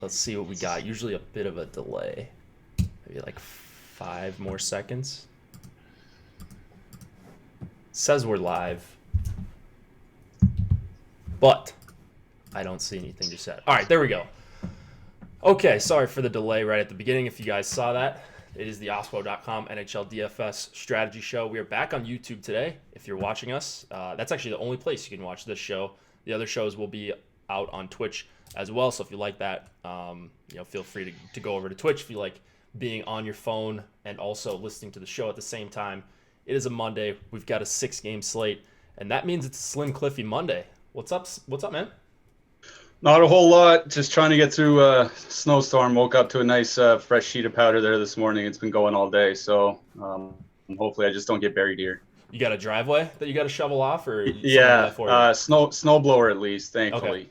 Let's see what we got. Usually a bit of a delay. Maybe like 5 more seconds. Says we're live, but I don't see anything just yet. All right, there we go. Okay, sorry for the delay right at the beginning. If you guys saw that, it is the Ospo.com NHL DFS Strategy Show. We are back on YouTube today. If you're watching us, that's actually the only place you can watch this show. The other shows will be out on Twitch as well. So if you like that, feel free to go over to Twitch if you like being on your phone and also listening to the show at the same time. It is a Monday. We've got a 6-game slate, and that means it's a Slim Cliffy Monday. What's up? What's up, man? Not a whole lot. Just trying to get through a snowstorm. Woke up to a nice fresh sheet of powder there this morning. It's been going all day, so hopefully I just don't get buried here. You got a driveway that you got to shovel off, or yeah, snow blower at least, thankfully. Okay.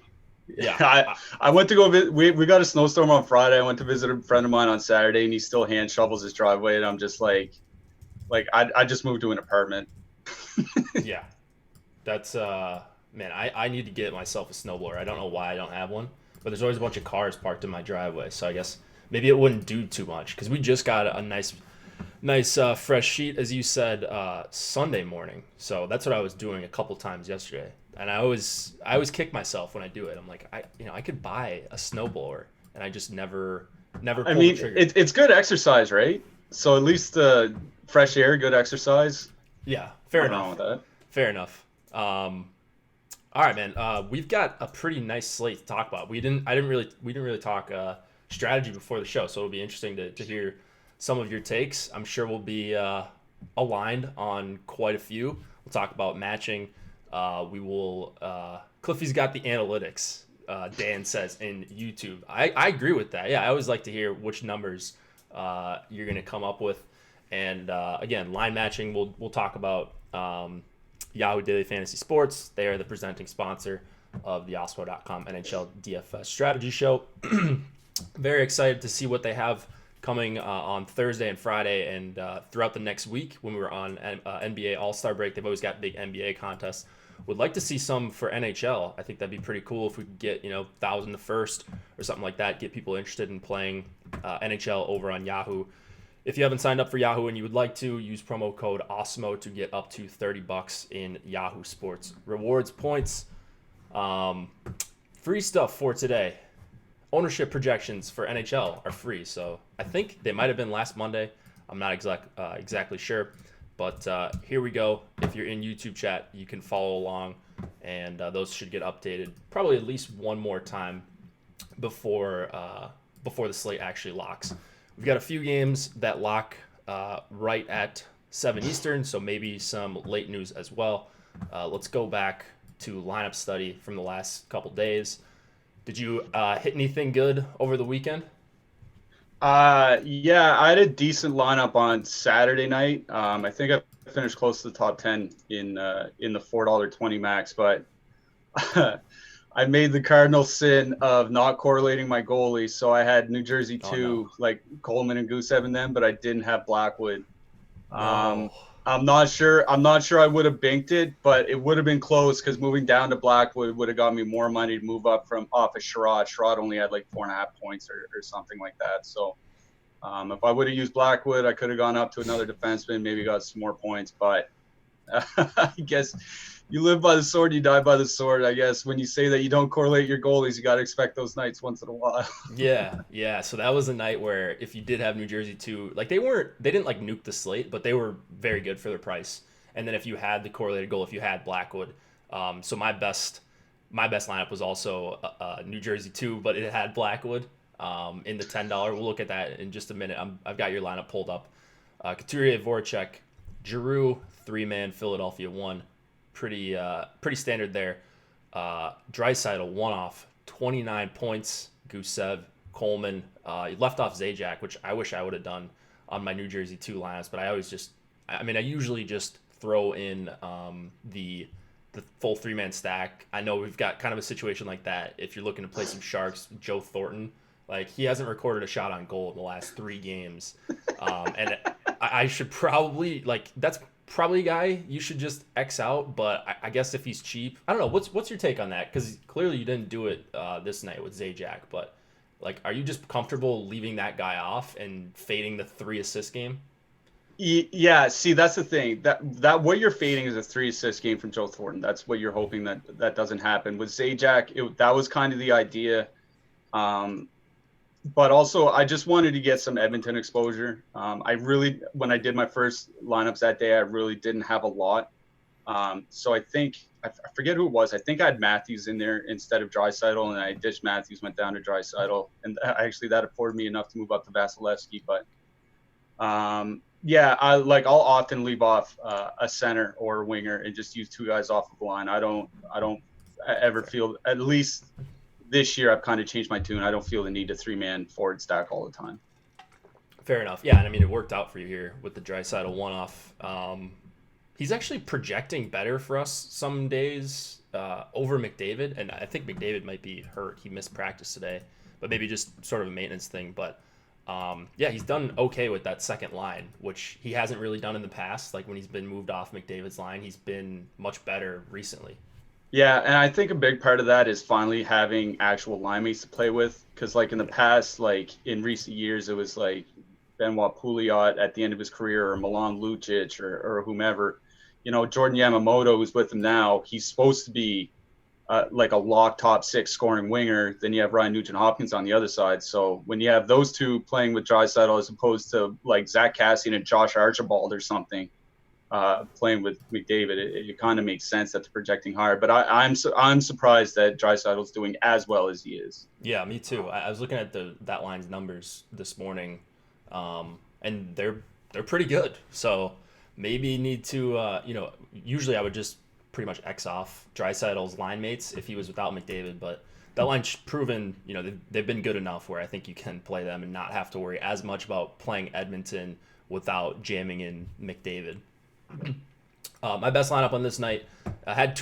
Yeah, I went to go visit. We got a snowstorm on Friday. I went to visit a friend of mine on Saturday, and he still hand shovels his driveway, and I'm just like I just moved to an apartment. Yeah, that's man. I need to get myself a snowblower. I don't know why I don't have one, but there's always a bunch of cars parked in my driveway, so I guess maybe it wouldn't do too much because we just got a nice fresh sheet, as you said, Sunday morning. So that's what I was doing a couple times yesterday, and I always kick myself when I do it. I'm like, I could buy a snowblower, and I just never pull the trigger. It's good exercise, right? So at least fresh air, good exercise. Yeah, fair Nothing enough. wrong with that. Fair enough. All right, man. We've got a pretty nice slate to talk about. We didn't really talk strategy before the show, so it'll be interesting to hear some of your takes. I'm sure we'll be aligned on quite a few. We'll talk about matching. We will. Cliffy's got the analytics. Dan says in YouTube. I agree with that. Yeah, I always like to hear which numbers you're going to come up with. And again, line matching. We'll talk about Yahoo Daily Fantasy Sports. They are the presenting sponsor of the Ospo.com NHL DFS Strategy Show. Very excited to see what they have coming on Thursday and Friday and throughout the next week when we were on NBA All-Star break. They've always got big NBA contests. Would like to see some for NHL. I think that'd be pretty cool if we could get 1,000 the first or something like that. Get people interested in playing NHL over on Yahoo. If you haven't signed up for Yahoo and you would like to, use promo code OSMO to get up to $30 in Yahoo Sports rewards points. Free stuff for today. Ownership projections for NHL are free, so I think they might have been last Monday. I'm not exactly sure, but here we go. If you're in YouTube chat, you can follow along, and those should get updated probably at least one more time before the slate actually locks. We've got a few games that lock right at 7 Eastern, so maybe some late news as well. Let's go back to lineup study from the last couple days. Did you hit anything good over the weekend? Yeah, I had a decent lineup on Saturday night. I think I finished close to the top 10 in the $4.20 max, but I made the cardinal sin of not correlating my goalies. So I had New Jersey 2, like Coleman and Gusev in them, but I didn't have Blackwood. No. I'm not sure I would have banked it, but it would have been close because moving down to Blackwood would have got me more money to move up from off of Sherrod. Sherrod only had like 4.5 points or something like that. So if I would have used Blackwood, I could have gone up to another defenseman, maybe got some more points. But I guess you live by the sword, you die by the sword. I guess when you say that you don't correlate your goalies, you got to expect those nights once in a while. Yeah. So that was a night where if you did have New Jersey 2, like they didn't like nuke the slate, but they were very good for their price. And then if you had the correlated goal, if you had Blackwood, so my best lineup was also New Jersey 2, but it had Blackwood in the $10. We'll look at that in just a minute. I've got your lineup pulled up. Couturier, Voracek, Giroux, 3-man, Philadelphia 1. Pretty standard there. Draisaitl 1-off, 29 points. Gusev, Coleman. He left off Zajac, which I wish I would have done on my New Jersey 2 lineups, but I usually just throw in the full 3-man stack. I know we've got kind of a situation like that. If you're looking to play some Sharks, Joe Thornton, like he hasn't recorded a shot on goal in the last 3 games, and I should probably that's probably a guy you should just X out. But I guess if he's cheap, I don't know. What's your take on that? Because clearly you didn't do it this night with Zajac, but Like, are you just comfortable leaving that guy off and fading the 3 assist game? Yeah, see, that's the thing. That what you're fading is a 3 assist game from Joe Thornton. That's what you're hoping that doesn't happen. With Zajac, that was kind of the idea. Um, but also, I just wanted to get some Edmonton exposure. When I did my first lineups that day, I really didn't have a lot. So I think I forget who it was. I think I had Matthews in there instead of Draisaitl, and I ditched Matthews, went down to Draisaitl, and actually that afforded me enough to move up to Vasilevsky. But yeah, I'll often leave off a center or a winger and just use 2 guys off of the line. I don't ever feel, at least this year, I've kind of changed my tune. I don't feel the need to 3-man forward stack all the time. Fair enough. Yeah, and I mean, it worked out for you here with the Draisaitl one-off. He's actually projecting better for us some days over McDavid, and I think McDavid might be hurt. He missed practice today, but maybe just sort of a maintenance thing. But yeah, he's done okay with that second line, which he hasn't really done in the past. Like when he's been moved off McDavid's line, he's been much better recently. Yeah, and I think a big part of that is finally having actual line mates to play with. Because like in the past, like in recent years, it was like Benoit Pouliot at the end of his career, or Milan Lucic, or whomever. Jordan Yamamoto, who's with him now, he's supposed to be like a lock top 6 scoring winger. Then you have Ryan Nugent-Hopkins on the other side. So when you have those two playing with Draisaitl as opposed to like Zach Cassian and Josh Archibald or something playing with McDavid, it kind of makes sense that they're projecting higher. But I'm surprised that Draisaitl's doing as well as he is. Yeah, me too. I was looking at that line's numbers this morning, and they're pretty good. So maybe need to usually I would just pretty much X off Draisaitl's line mates if he was without McDavid, but that line's proven, they've been good enough where I think you can play them and not have to worry as much about playing Edmonton without jamming in McDavid. My best lineup on this night, I had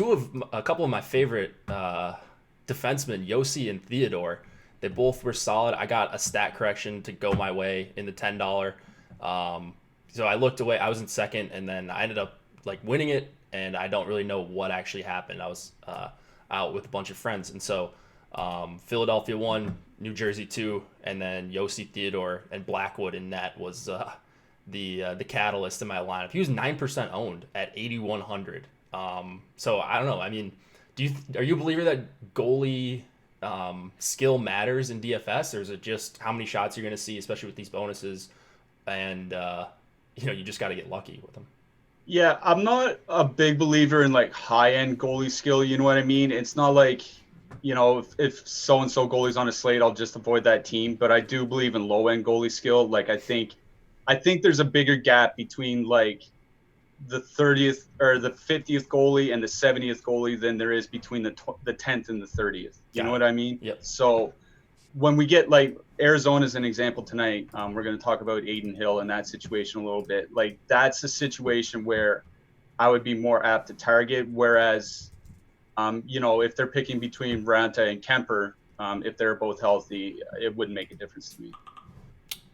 a couple of my favorite defensemen, Yossi and Theodore. They both were solid. I got a stat correction to go my way in the $10. So I looked away. I was in second, and then I ended up like winning it, and I don't really know what actually happened. I was out with a bunch of friends, and so Philadelphia won, New Jersey 2, and then Yossi, Theodore, and Blackwood in net was the catalyst in my lineup. He was 9% owned at 8,100. So I don't know. I mean, are you a believer that goalie skill matters in DFS, or is it just how many shots you're going to see, especially with these bonuses, and you just got to get lucky with them? Yeah, I'm not a big believer in like high-end goalie skill. You know what I mean? It's not like, if so-and-so goalie's on a slate, I'll just avoid that team. But I do believe in low-end goalie skill. Like I think there's a bigger gap between like the 30th or the 50th goalie and the 70th goalie than there is between the 10th and the 30th. You know what I mean? Yep. So when we get like Arizona as an example tonight, we're going to talk about Aiden Hill and that situation a little bit. Like that's a situation where I would be more apt to target. Whereas, if they're picking between Ranta and Kemper, if they're both healthy, it wouldn't make a difference to me.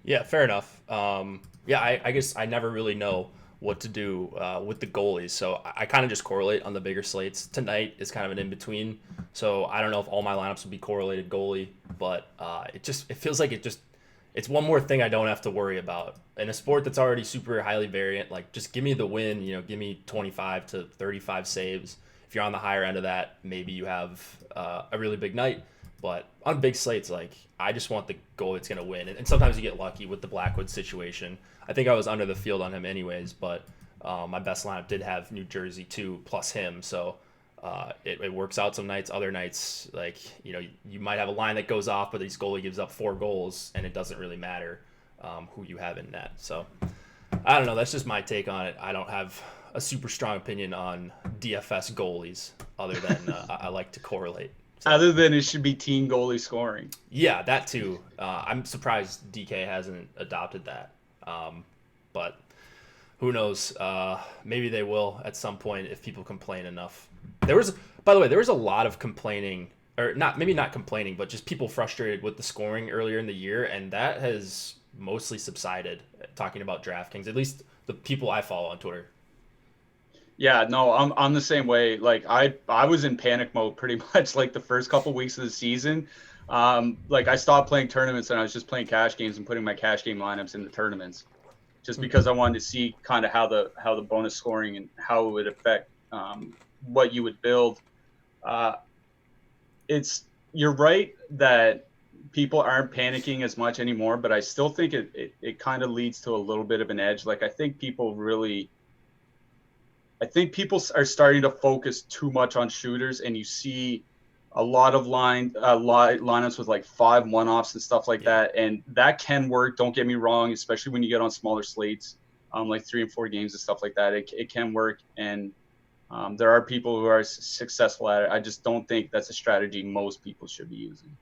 Yeah, fair enough. I guess I never really know what to do with the goalies, so I kind of just correlate on the bigger slates. Tonight is kind of an in-between, so I don't know if all my lineups would be correlated goalie, but it feels like it's one more thing I don't have to worry about. In a sport that's already super highly variant, like just give me the win, give me 25 to 35 saves. If you're on the higher end of that, maybe you have a really big night. But on big slates, like I just want the goal that's going to win. And sometimes you get lucky with the Blackwood situation. I think I was under the field on him anyways, but my best lineup did have New Jersey 2 plus him. So it works out some nights. Other nights, like, you might have a line that goes off, but this goalie gives up 4 goals, and it doesn't really matter who you have in net. So I don't know. That's just my take on it. I don't have a super strong opinion on DFS goalies other than I like to correlate. So, other than it should be team goalie scoring. Yeah, that too. I'm surprised DK hasn't adopted that. But who knows? Maybe they will at some point if people complain enough. By the way, there was a lot of complaining, or maybe not complaining, but just people frustrated with the scoring earlier in the year, and that has mostly subsided. Talking about DraftKings, at least the people I follow on Twitter. Yeah, no, I'm the same way. Like I was in panic mode pretty much like the first couple weeks of the season. Like I stopped playing tournaments and I was just playing cash games and putting my cash game lineups into tournaments, just because I wanted to see kind of how the bonus scoring and how it would affect what you would build. You're right that people aren't panicking as much anymore, but I still think it kind of leads to a little bit of an edge. Like I think people are starting to focus too much on shooters, and you see a lot of lineups with like 5 one-offs and stuff like that, and that can work. Don't get me wrong, especially when you get on smaller slates, like 3 and 4 games and stuff like that. It can work, and there are people who are successful at it. I just don't think that's a strategy most people should be using.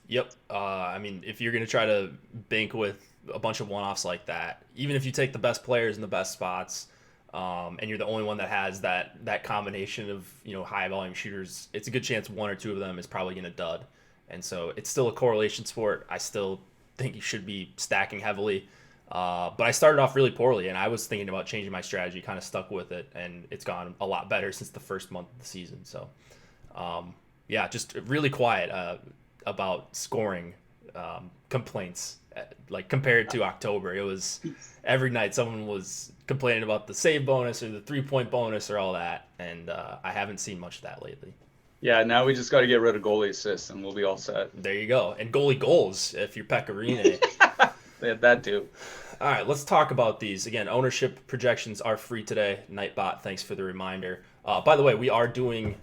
Yep. I mean, if you're going to try to bank with a bunch of one-offs like that, even if you take the best players in the best spots, and you're the only one that has that combination of high volume shooters, it's a good chance 1 or 2 of them is probably going to dud. And so it's still a correlation sport. I still think you should be stacking heavily. But I started off really poorly, and I was thinking about changing my strategy, kind of stuck with it, and it's gone a lot better since the first month of the season. So, yeah, just really quiet about scoring complaints. Like compared to October, it was every night someone was complaining about the save bonus or the 3-point bonus or all that, and I haven't seen much of that lately. Yeah, now we just got to get rid of goalie assists, and we'll be all set. There you go, and goalie goals if you're Pecorine. That too. All right, let's talk about these. Again, ownership projections are free today. Nightbot, thanks for the reminder. By the way, we are doing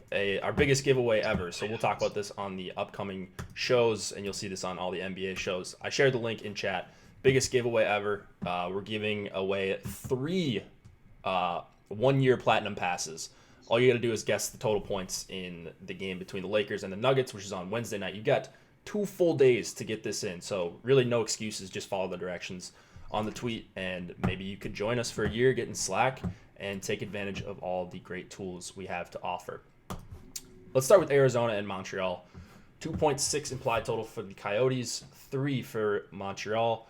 our biggest giveaway ever, so we'll talk about this on the upcoming shows, and you'll see this on all the NBA shows. I shared the link in chat. Biggest giveaway ever. We're giving away 3 one-year platinum passes. All you got to do is guess the total points in the game between the Lakers and the Nuggets, which is on Wednesday night. You got 2 full days to get this in, so really no excuses. Just follow the directions on the tweet, and maybe you could join us for a year, get in Slack, and take advantage of all the great tools we have to offer. Let's start with Arizona and Montreal. 2.6 implied total for the Coyotes, 3 for Montreal.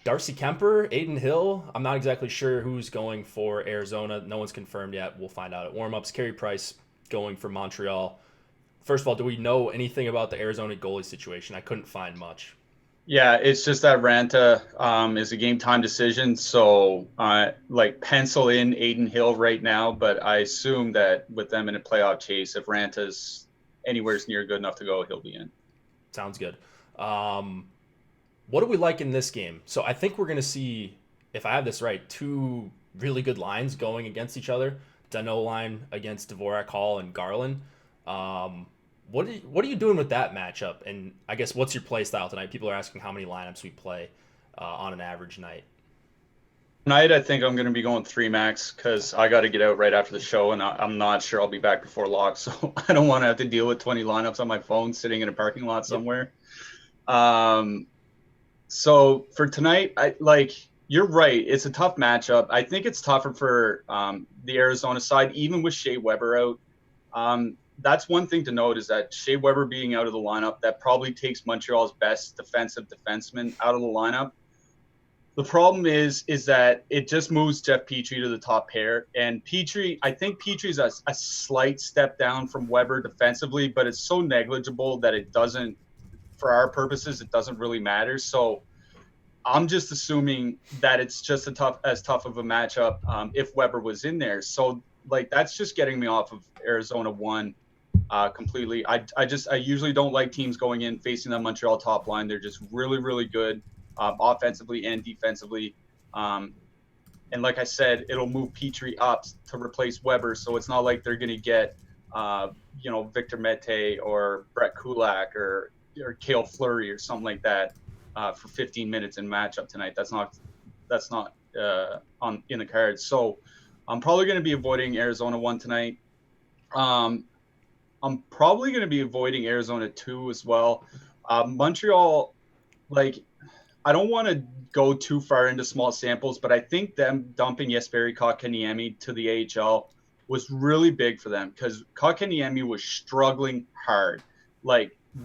Darcy Kemper, Aiden Hill. I'm not exactly sure who's going for Arizona. No one's confirmed yet. We'll find out at warm-ups. Carey Price going for Montreal. First of all, do we know anything about the Arizona goalie situation? I couldn't find much. Yeah, it's just that Ranta is a game time decision. So like pencil in Aiden Hill right now, but I assume that with them in a playoff chase, if Ranta's anywhere near good enough to go, he'll be in. Sounds good. What do we like in this game? So I think we're going to see, if I have this right, 2 really good lines going against each other. Dano line against Dvorak, Hall, and Garland. What are you doing with that matchup? And I guess what's your play style tonight? People are asking how many lineups we play on an average night. Tonight, I think I'm going to be going 3 max because I got to get out right after the show, and I'm not sure I'll be back before lock, so I don't want to have to deal with 20 lineups on my phone sitting in a parking lot somewhere. So for tonight, you're right. It's a tough matchup. I think it's tougher for the Arizona side, even with Shea Weber out. That's one thing to note is that Shea Weber being out of the lineup, that probably takes Montreal's best defensive defenseman out of the lineup. The problem is that it just moves Jeff Petrie to the top pair. And I think Petrie's a slight step down from Weber defensively, but it's so negligible that it doesn't, for our purposes, it doesn't really matter. So I'm just assuming that it's just as tough of a matchup if Weber was in there. So that's just getting me off of Arizona 1 completely. I usually don't like teams going in facing the Montreal top line. They're just really, really good offensively and defensively. And like I said, it'll move Petrie up to replace Weber. So it's not like they're going to get, Victor Mete or Brett Kulak or Cale Fleury or something like that for 15 minutes in matchup tonight. That's not in the cards. So I'm probably going to be avoiding Arizona 1 tonight. I'm probably going to be avoiding Arizona 2 as well. Montreal, I don't want to go too far into small samples, but I think them dumping Jesperi Kotkaniemi to the AHL was really big for them because Kotkaniemi was struggling hard,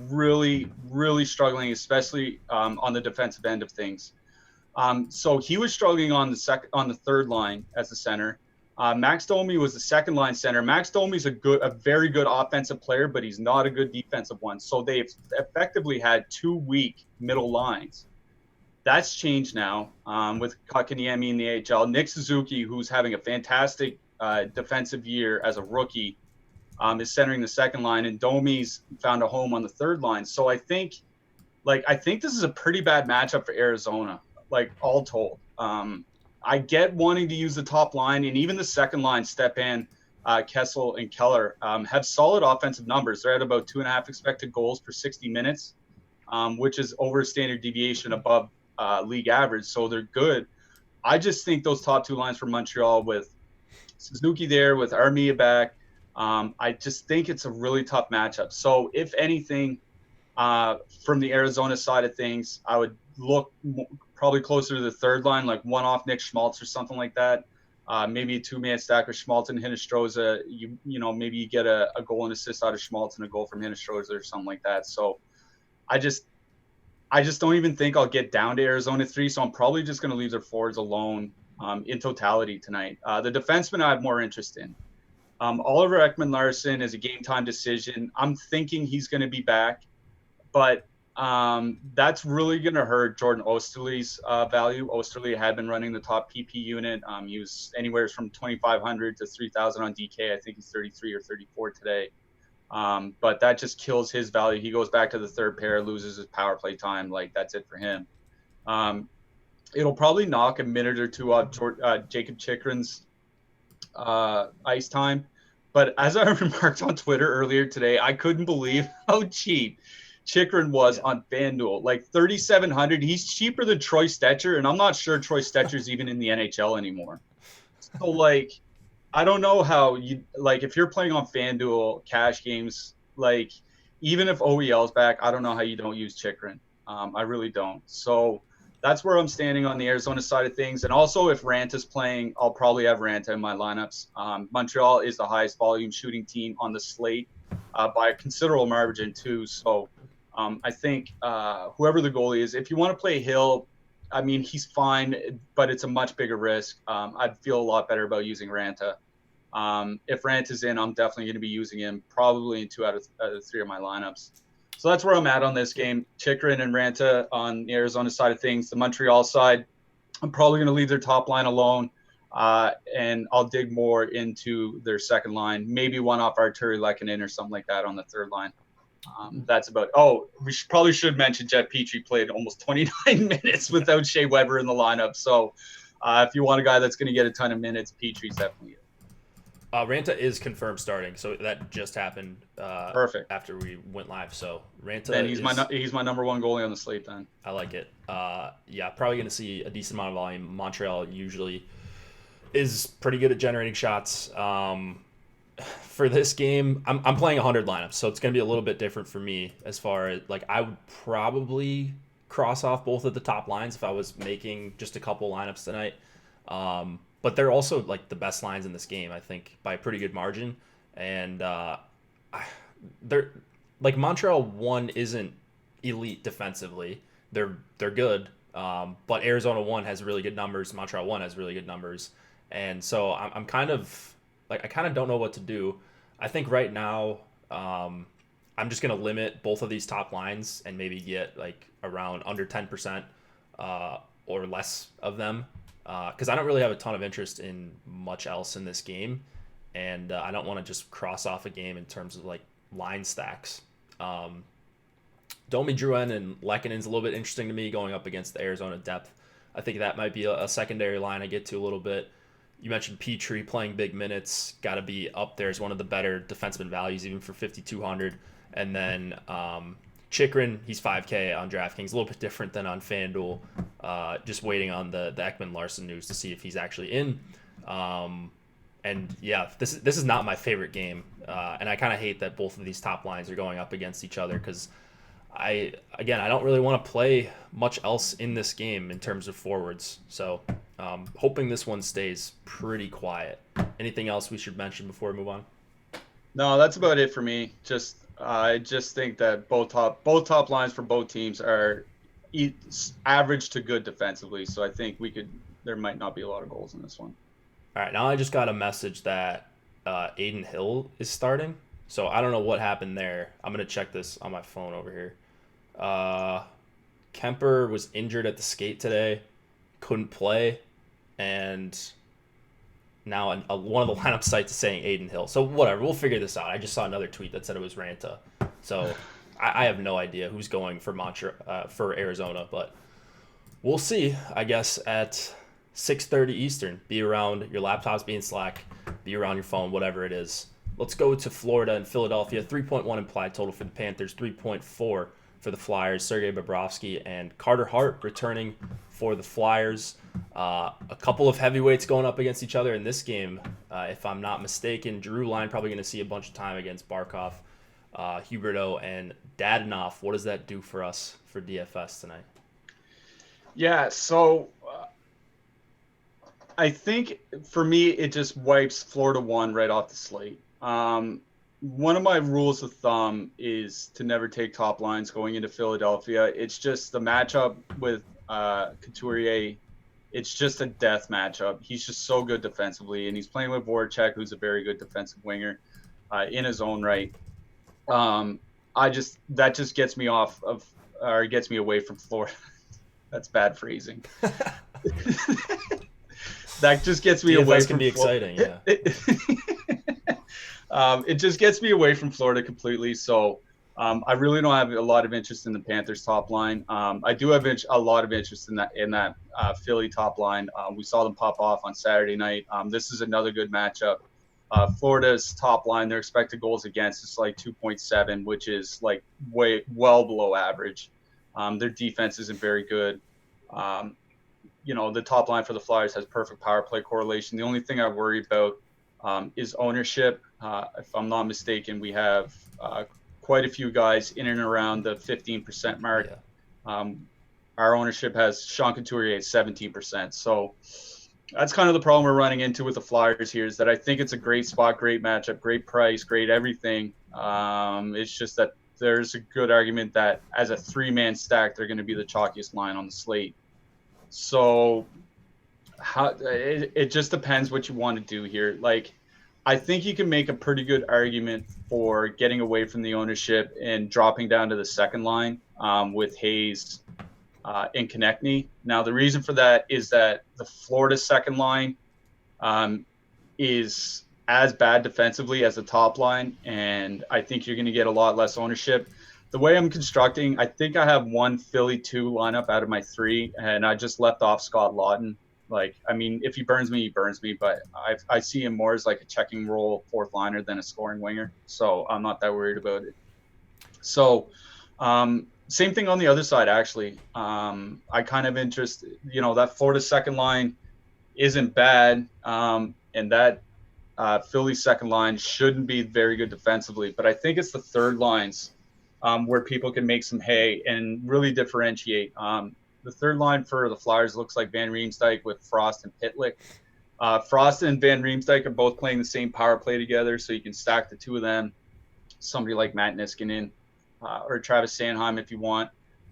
really, really struggling, especially on the defensive end of things. So he was struggling on the third line as the center. Max Domi was the second line center. Max Domi's a very good offensive player, but he's not a good defensive one. So they've effectively had 2 weak middle lines. That's changed now with Kotkaniemi in the AHL. Nick Suzuki, who's having a fantastic defensive year as a rookie, is centering the second line, and Domi's found a home on the third line. So I think this is a pretty bad matchup for Arizona, like all told. I get wanting to use the top line, and even the second line, Stepan, Kessel, and Keller, have solid offensive numbers. They're at about 2.5 expected goals per 60 minutes, which is over standard deviation above league average. So they're good. I just think those top two lines for Montreal with Suzuki there, with Armia back, I just think it's a really tough matchup. So if anything, from the Arizona side of things, I would look probably closer to the third line, like one off Nick Schmaltz or something like that. Maybe a 2-man stack with Schmaltz and Hinostroza. Maybe you get a goal and assist out of Schmaltz and a goal from Hinostroza or something like that. So I just don't even think I'll get down to Arizona 3. So I'm probably just going to leave their forwards alone in totality tonight. The defenseman I have more interest in. Oliver Ekman-Larsson is a game time decision. I'm thinking he's going to be back, but that's really going to hurt Jordan Osterley's value. Osterley had been running the top PP unit. He was anywhere from 2,500 to 3,000 on DK. I think he's 33 or 34 today. But that just kills his value. He goes back to the third pair, loses his power play time. Like, that's it for him. It'll probably knock a minute or two off Jacob Chikrin's ice time. But as I remarked on Twitter earlier today, I couldn't believe how cheap Chikrin was on FanDuel. Like 3,700. He's cheaper than Troy Stetcher, and I'm not sure Troy Stetcher's even in the NHL anymore. So, like, I don't know how you, like, if you're playing on FanDuel cash games, like, even if OEL's back, I don't know how you don't use Chikrin. I really don't. So that's where I'm standing on the Arizona side of things. And also, if Ranta's playing, I'll probably have Ranta in my lineups. Montreal is the highest volume shooting team on the slate by a considerable margin, too. So I think whoever the goalie is, if you want to play Hill, I mean, he's fine, but it's a much bigger risk. I'd feel a lot better about using Ranta. If Ranta's in, I'm definitely going to be using him probably in 2 out of 3 of my lineups. So that's where I'm at on this game. Chikrin and Ranta on the Arizona side of things. The Montreal side, I'm probably going to leave their top line alone, and I'll dig more into their second line. Maybe one off Arturi Lehkonen or something like that on the third line. That's about. Oh, we probably should mention Jeff Petrie played almost 29 minutes without Shea Weber in the lineup. So if you want a guy that's going to get a ton of minutes, Petrie's definitely it. Ranta is confirmed starting, so that just happened. Perfect. After we went live. So Ranta. Then he's my number one goalie on the slate. Then I like it. Yeah, probably going to see a decent amount of volume. Montreal usually is pretty good at generating shots. For this game, I'm playing 100 lineups, so it's going to be a little bit different for me as far as, like, I would probably cross off both of the top lines if I was making just a couple lineups tonight. But they're also, like, the best lines in this game, I think, by a pretty good margin. And they're like, Montreal 1 isn't elite defensively. They're good, but Arizona 1 has really good numbers. Montreal 1 has really good numbers, and so I'm kind of like, I kind of don't know what to do. I think right now I'm just gonna limit both of these top lines and maybe get like around under 10% or less of them. Because I don't really have a ton of interest in much else in this game, and I don't want to just cross off a game in terms of like line stacks. Domi, Drouin, and Lehkonen's a little bit interesting to me going up against the Arizona depth. I think that might be a secondary line I get to a little bit. You mentioned Petrie playing big minutes, got to be up there as one of the better defenseman values, even for 5,200. And then Chikrin, he's 5K on DraftKings, a little bit different than on FanDuel. Just waiting on the Ekman-Larsson news to see if he's actually in. And yeah, this is not my favorite game, and I kind of hate that both of these top lines are going up against each other because I don't really want to play much else in this game in terms of forwards. So hoping this one stays pretty quiet. Anything else we should mention before we move on? No, that's about it for me. I just think that both top lines for both teams are average to good defensively. So I think there might not be a lot of goals in this one. All right, now I just got a message that Aiden Hill is starting. So I don't know what happened there. I'm gonna check this on my phone over here. Uh, Kemper was injured at the skate today, couldn't play, and now one of the lineup sites is saying Aiden Hill. So whatever, we'll figure this out. I just saw another tweet that said it was Ranta. So I have no idea who's going for for Arizona, but we'll see. I guess at 6:30 Eastern. Be around your laptops, be in Slack, be around your phone, whatever it is. Let's go to Florida and Philadelphia. 3.1 implied total for the Panthers, 3.4 for the Flyers. Sergei Bobrovsky and Carter Hart returning for the Flyers. A couple of heavyweights going up against each other in this game, if I'm not mistaken. Drew Line probably going to see a bunch of time against Barkov, Huberdeau, and Dadonov. What does that do for us for DFS tonight? Yeah, so I think for me, it just wipes Florida 1 right off the slate. One of my rules of thumb is to never take top lines going into Philadelphia. It's just the matchup with Couturier. It's just a death matchup. He's just so good defensively, and he's playing with Voracek, who's a very good defensive winger in his own right. That just gets me off of, or gets me away from Florida. That's bad phrasing. That just gets me DFS away can from be Florida. exciting, yeah. It just gets me away from Florida completely. So I really don't have a lot of interest in the Panthers top line. I do have a lot of interest in that Philly top line. We saw them pop off on Saturday night. This is another good matchup. Florida's top line, their expected goals against is like 2.7, which is like well below average. Their defense isn't very good. The top line for the Flyers has perfect power play correlation. The only thing I worry about is ownership. If I'm not mistaken, we have quite a few guys in and around the 15% mark. Yeah. Our ownership has Sean Couturier at 17%. So that's kind of the problem we're running into with the Flyers here, is that I think it's a great spot, great matchup, great price, great everything. It's just that there's a good argument that as a three-man stack, they're going to be the chalkiest line on the slate. So it just depends what you want to do here. Like, I think you can make a pretty good argument for getting away from the ownership and dropping down to the second line with Hayes and Konechny. Now, the reason for that is that the Florida second line is as bad defensively as the top line, and I think you're going to get a lot less ownership. The way I'm constructing, I think I have one Philly 2 lineup out of my 3, and I just left off Scott Lawton. Like, I mean, if he burns me, he burns me, but I see him more as like a checking role fourth liner than a scoring winger, so I'm not that worried about it. So, same thing on the other side, actually. I kind of that Florida second line isn't bad, and that Philly second line shouldn't be very good defensively, but I think it's the third lines where people can make some hay and really differentiate. The third line for the Flyers looks like Van Riemsdyk with Frost and Pitlick. Frost and Van Riemsdyk are both playing the same power play together, so you can stack the two of them. Somebody like Matt Niskanen or Travis Sanheim if you want.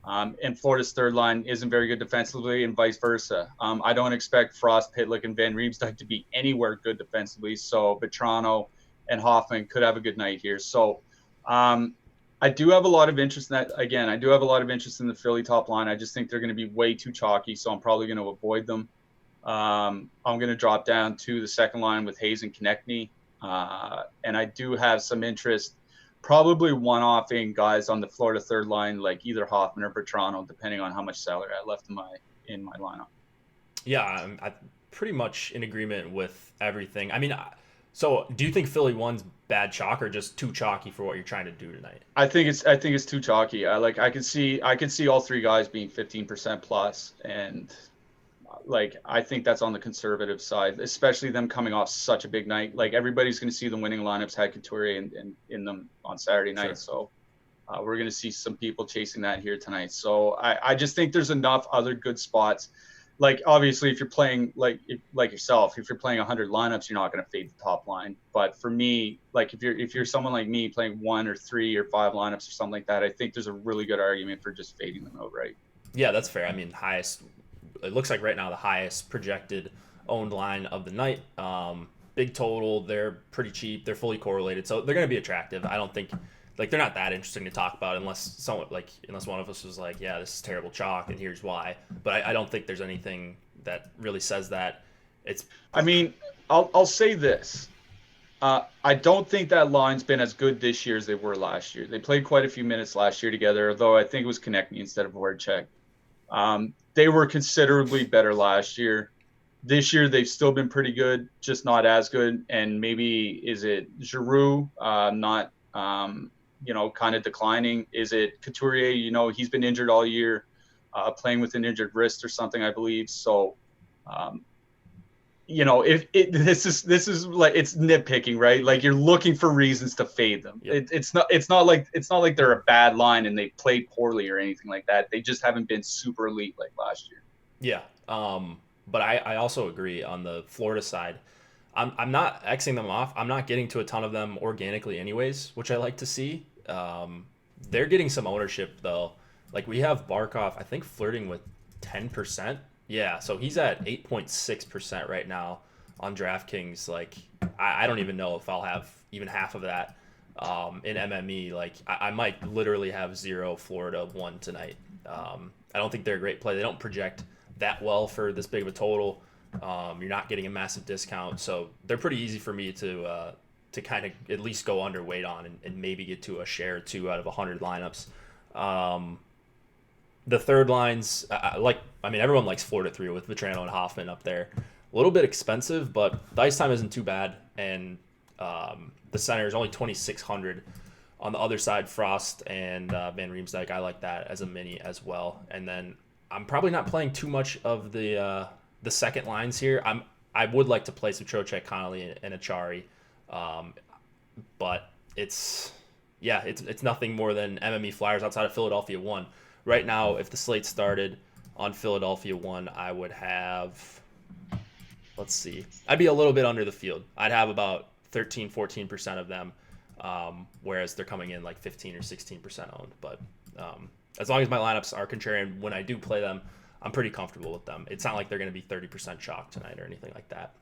And Florida's third line isn't very good defensively, and vice versa. I don't expect Frost, Pitlick, and Van Riemsdyk to be anywhere good defensively, so Vetrano and Hoffman could have a good night here. So I do have a lot of interest in that. Again, I do have a lot of interest in the Philly top line. I just think they're going to be way too chalky, so I'm probably going to avoid them. I'm going to drop down to the second line with Hayes and Konechny. And I do have some interest, probably one-offing guys on the Florida third line, like either Hoffman or Vetrano, depending on how much salary I left in my lineup. Yeah, I'm pretty much in agreement with everything. I mean, so do you think Philly 1's bad chalk or just too chalky for what you're trying to do tonight? I think it's too chalky. I could see all three guys being 15% plus, and I think that's on the conservative side, especially them coming off such a big night. Like, everybody's going to see the winning lineups had Couturier in them on Saturday night. Sure. So we're going to see some people chasing that here tonight. So I just think there's enough other good spots. Like, obviously, if you're playing like yourself, if you're playing 100 lineups, you're not going to fade the top line. But for me, like, if you're someone like me playing 1 or 3 or 5 lineups or something like that, I think there's a really good argument for just fading them outright. Yeah, that's fair. I mean, it looks like right now the highest projected owned line of the night. Big total. They're pretty cheap. They're fully correlated, so they're going to be attractive. I don't think like they're not that interesting to talk about unless one of us was like, yeah, this is terrible chalk and here's why. But I don't think there's anything that really says that. I mean, I'll say this. I don't think that line's been as good this year as they were last year. They played quite a few minutes last year together, although I think it was Konechny instead of Voracek. They were considerably better last year. This year, they've still been pretty good, just not as good. And maybe is it Giroux not, kind of declining? Is it Couturier? He's been injured all year, playing with an injured wrist or something, I believe. So, this is like it's nitpicking, right? Like you're looking for reasons to fade them. Yep. It's not like they're a bad line and they played poorly or anything like that. They just haven't been super elite like last year. Yeah. But I also agree on the Florida side. I'm not Xing them off. I'm not getting to a ton of them organically anyways, which I like to see. They're getting some ownership though. Like we have Barkov, I think flirting with 10%. Yeah, so he's at 8.6% right now on DraftKings. Like I don't even know if I'll have even half of that in MME. Like I might literally have 0 Florida 1 tonight. I don't think they're a great play. They don't project that well for this big of a total. You're not getting a massive discount, so they're pretty easy for me to kind of at least go underweight on and maybe get to a share or two out of 100 lineups. The third lines, everyone likes Florida 3 with Vetrano and Hoffman up there. A little bit expensive, but the ice time isn't too bad, and the center is only 2,600. On the other side, Frost and Van Riemsdyk, I like that as a mini as well. And then I'm probably not playing too much of the second lines here. I would like to play some Trocheck, Connolly, and Achari, but it's nothing more than MME Flyers outside of Philadelphia 1. Right now, if the slate started on Philadelphia 1, I would have, let's see, I'd be a little bit under the field. I'd have about 13, 14% of them, whereas they're coming in like 15 or 16% owned. But as long as my lineups are contrarian when I do play them, I'm pretty comfortable with them. It's not like they're going to be 30% chalk tonight or anything like that.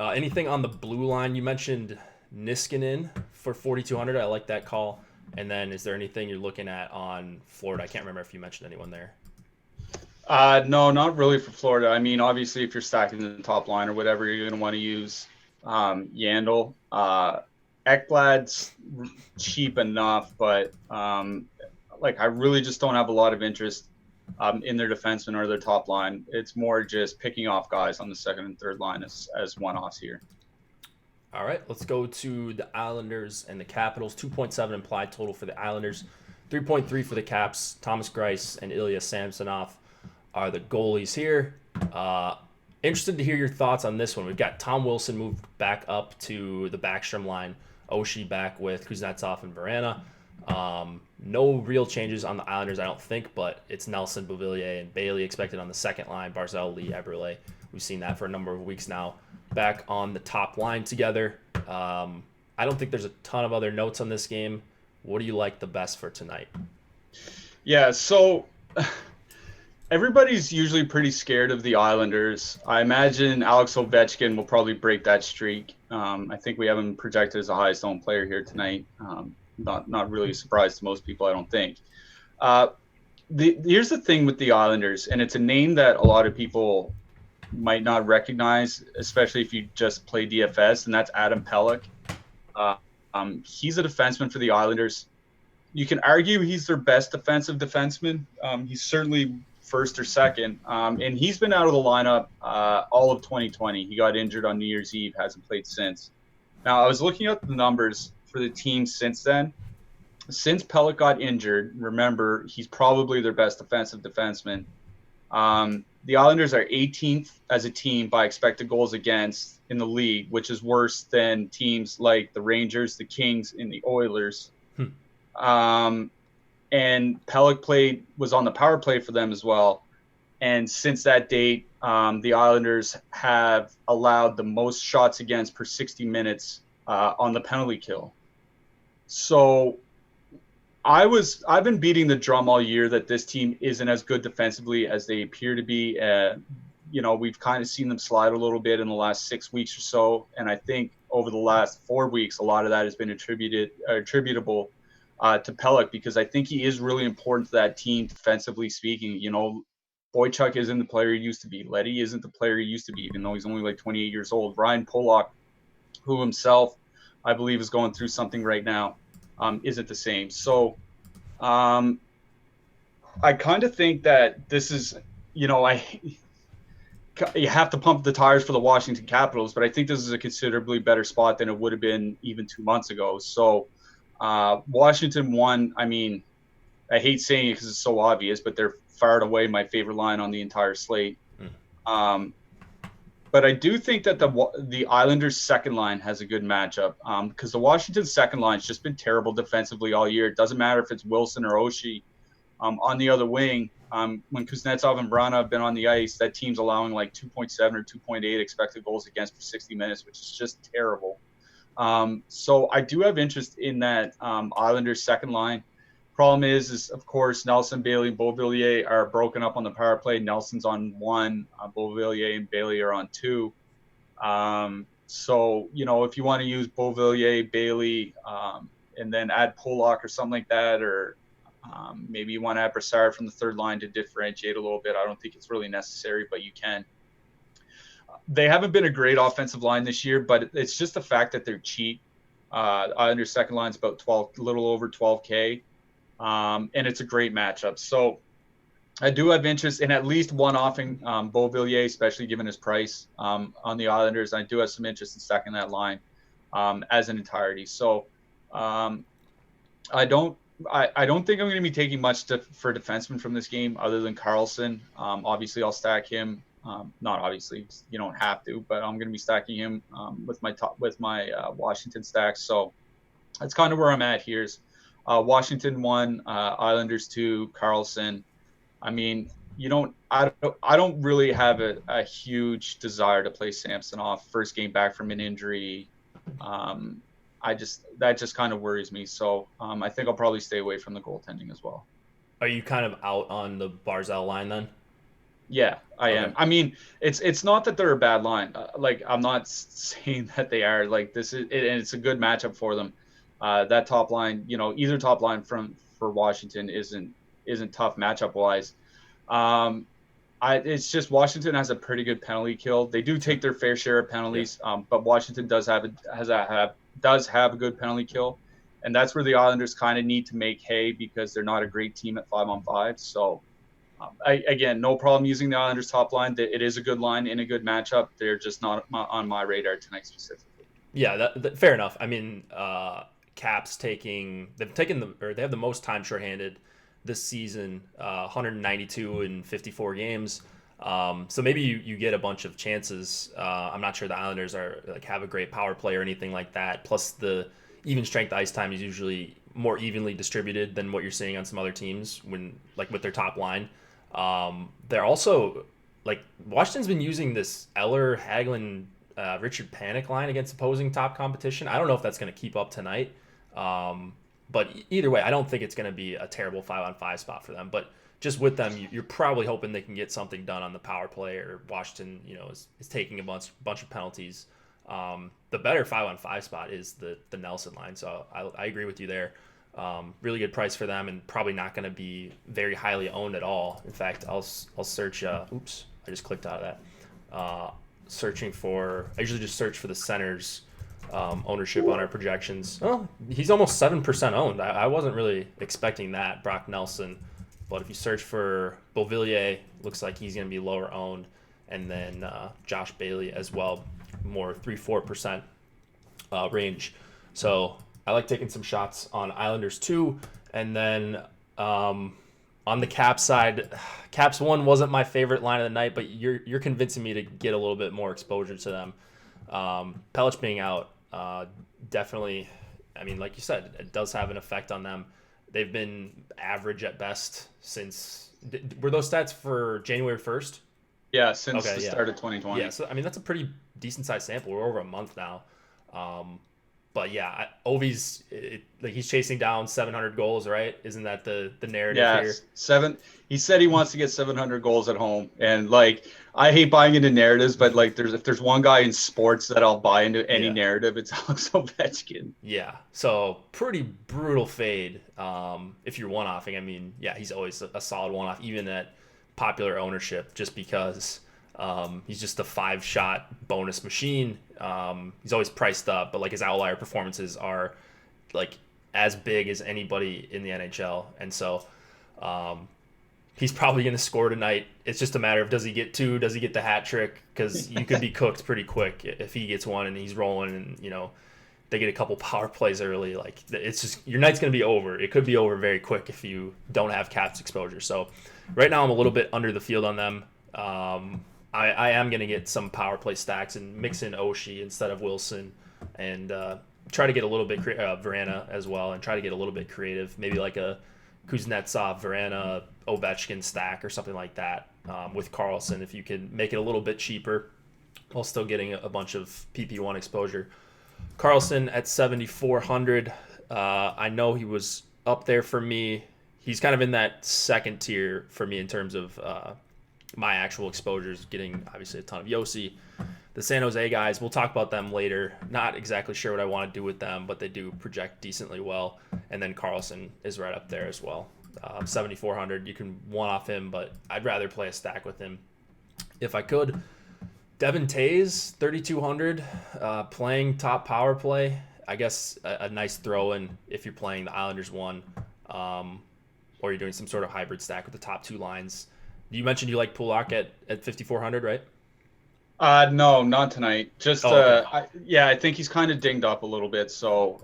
Anything on the blue line? You mentioned Niskanen for 4,200. I like that call. And then is there anything you're looking at on Florida? I can't remember if you mentioned anyone there. No, not really for Florida. I mean, obviously, if you're stacking the top line or whatever, you're going to want to use Yandel. Ekblad's cheap enough, but I really just don't have a lot of interest in their defenseman or their top line. It's more just picking off guys on the second and third line as one-offs here. All right, let's go to the Islanders and the Capitals. 2.7 implied total for the Islanders. 3.3 for the Caps. Thomas Greiss and Ilya Samsonov are the goalies here. Interested to hear your thoughts on this one. We've got Tom Wilson moved back up to the Backstrom line. Oshie back with Kuznetsov and Verana. No real changes on the Islanders, I don't think, but it's Nelson, Beauvillier, and Bailey expected on the second line. Barzal, Lee, Eberle. We've seen that for a number of weeks now. Back on the top line together. I don't think there's a ton of other notes on this game. What do you like the best for tonight? Yeah, so everybody's usually pretty scared of the Islanders. I imagine Alex Ovechkin will probably break that streak. I think we have him projected as the highest owned player here tonight. Not really a surprise to most people, I don't think. Here's the thing with the Islanders, and it's a name that a lot of people might not recognize, especially if you just play DFS, and that's Adam Pelech. He's a defenseman for the Islanders. You can argue he's their best defensive defenseman. He's certainly first or second, and he's been out of the lineup all of 2020. He got injured on New Year's Eve, hasn't played since. Now, I was looking at the numbers for the team since then. Since Pelech got injured, remember, he's probably their best defensive defenseman. The Islanders are 18th as a team by expected goals against in the league, which is worse than teams like the Rangers, the Kings, and the Oilers. And Pelech was on the power play for them as well. And since that date, the Islanders have allowed the most shots against per 60 minutes on the penalty kill. So I've been beating the drum all year that this team isn't as good defensively as they appear to be. we've kind of seen them slide a little bit in the last 6 weeks or so. And I think over the last 4 weeks, a lot of that has been attributable to Pelech, because I think he is really important to that team defensively speaking. Boychuk isn't the player he used to be. Leddy isn't the player he used to be, even though he's only like 28 years old. Ryan Pollock, who himself, I believe, is going through something right now, isn't the same. So I kind of think that this is, you have to pump the tires for the Washington Capitals, but I think this is a considerably better spot than it would have been even 2 months ago. So Washington won. I mean, I hate saying it because it's so obvious, but they're far and away my favorite line on the entire slate. But I do think that the Islanders' second line has a good matchup, because the Washington second line's just been terrible defensively all year. It doesn't matter if it's Wilson or Oshie. On the other wing, when Kuznetsov and Brana have been on the ice, that team's allowing like 2.7 or 2.8 expected goals against for 60 minutes, which is just terrible. So I do have interest in that Islanders second line. Problem is of course Nelson, Bailey, and Beauvillier are broken up on the power play. Nelson's on 1, Beauvillier and Bailey are on 2. So if you want to use Beauvillier, Bailey, and then add Pollock or something like that, or maybe you want to add Brassard from the third line to differentiate a little bit. I don't think it's really necessary, but you can. They haven't been a great offensive line this year, but it's just the fact that they're cheap. Islanders second line's about a little over 12K. And it's a great matchup. So I do have interest in at least one offing Beauvillier, especially given his price on the Islanders. I do have some interest in stacking that line as an entirety. So I don't think I'm going to be taking much for defensemen from this game other than Carlson. Obviously, I'll stack him. Not obviously, you don't have to, but I'm going to be stacking him with my Washington stacks. So that's kind of where I'm at here. Washington 1, Islanders 2, Carlson. I mean, I don't really have a huge desire to play Samsonov first game back from an injury. That just kind of worries me. So I think I'll probably stay away from the goaltending as well. Are you kind of out on the Barzal line then? Yeah, I am. I mean, it's not that they're a bad line. I'm not saying that they are. Like and it's a good matchup for them. That top line, either top line for Washington isn't tough matchup wise. It's just Washington has a pretty good penalty kill. They do take their fair share of penalties, but Washington does have a good penalty kill, and that's where the Islanders kind of need to make hay because they're not a great team at 5-on-5. So, again, no problem using the Islanders top line. It is a good line in a good matchup. They're just not on my radar tonight specifically. Yeah, fair enough. I mean, Caps they have the most time shorthanded this season, 192 in 54 games. So maybe you get a bunch of chances. I'm not sure the Islanders have a great power play or anything like that. Plus the even strength ice time is usually more evenly distributed than what you're seeing on some other teams with their top line. They're also Washington's been using this Eller, Hagelin, Richard Panik line against opposing top competition. I don't know if that's going to keep up tonight. But either way, I don't think it's going to be a terrible 5-on-5 spot for them. But just with them, you're probably hoping they can get something done on the power play, or Washington, is taking a bunch of penalties. The better 5-on-5 spot is the Nelson line. So I agree with you there. Really good price for them, and probably not going to be very highly owned at all. In fact, I'll search. Oops, I just clicked out of that. I usually just search for the centers. Ownership on our projections. Oh, he's almost 7% owned. I wasn't really expecting that, Brock Nelson. But if you search for Beauvillier, looks like he's going to be lower owned. And then Josh Bailey as well, more 3-4% range. So I like taking some shots on Islanders too. And then on the Caps side, Caps 1 wasn't my favorite line of the night, but you're convincing me to get a little bit more exposure to them. Pelech being out, definitely, I mean, like you said, it does have an effect on them. They've been average at best since, were those stats for January 1st? Yeah, since the start of 2020. Yeah, so I mean, that's a pretty decent sized sample. We're over a month now. But yeah, Ovi's like he's chasing down 700 goals, right? Isn't that the narrative Yeah, here? seven. He said he wants to get 700 goals at home, and like I hate buying into narratives, but like if there's one guy in sports that I'll buy into any Yeah. narrative, it's Alex Ovechkin. Yeah. So pretty brutal fade. If you're one-offing, I mean, yeah, he's always a solid one-off, even at popular ownership, just because he's just a 5-shot bonus machine. He's always priced up, but like his outlier performances are like as big as anybody in the NHL, and so um, he's probably going to score tonight. It's just a matter of does he get two, does he get the hat trick? Because you could be cooked pretty quick if he gets one and he's rolling, and they get a couple power plays early. Like it's just your night's going to be over. It could be over very quick if you don't have Caps exposure. So right now I'm a little bit under the field on them. I am going to get some power play stacks and mix in Oshie instead of Wilson, and try to get a little bit Verana as well, and try to get a little bit creative, maybe like a Kuznetsov, Verana, Ovechkin stack or something like that with Carlson if you can make it a little bit cheaper while still getting a bunch of PP1 exposure. Carlson at 7,400. I know he was up there for me. He's kind of in that second tier for me in terms of my actual exposures, getting obviously a ton of Yossi. The San Jose guys, we'll talk about them later. Not exactly sure what I want to do with them, but they do project decently well. And then Carlson is right up there as well. 7,400. You can one-off him, but I'd rather play a stack with him if I could. Devin Tays, 3,200, playing top power play. I guess a nice throw-in if you're playing the Islanders one, or you're doing some sort of hybrid stack with the top two lines. You mentioned you like Pulak at 5,400, right? No, not tonight. Just okay. I think he's kind of dinged up a little bit, so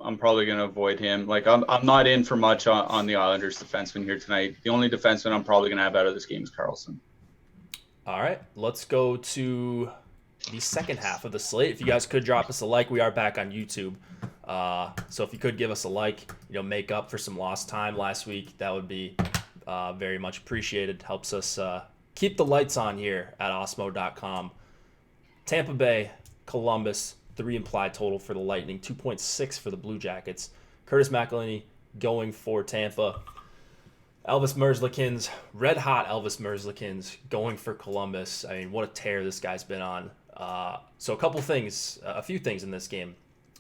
I'm probably gonna avoid him. Like I'm not in for much on the Islanders defenseman here tonight. The only defenseman I'm probably gonna have out of this game is Carlson. All right, let's go to the second half of the slate. If you guys could drop us a like, we are back on YouTube. So if you could give us a like, make up for some lost time last week, that would be very much appreciated. Helps us keep the lights on here at Osmo.com. Tampa Bay, Columbus, 3 implied total for the Lightning, 2.6 for the Blue Jackets. Curtis McElhinney going for Tampa. Elvis Merzlikins, red hot Elvis Merzlikins going for Columbus. I mean, what a tear this guy's been on. So a few things in this game.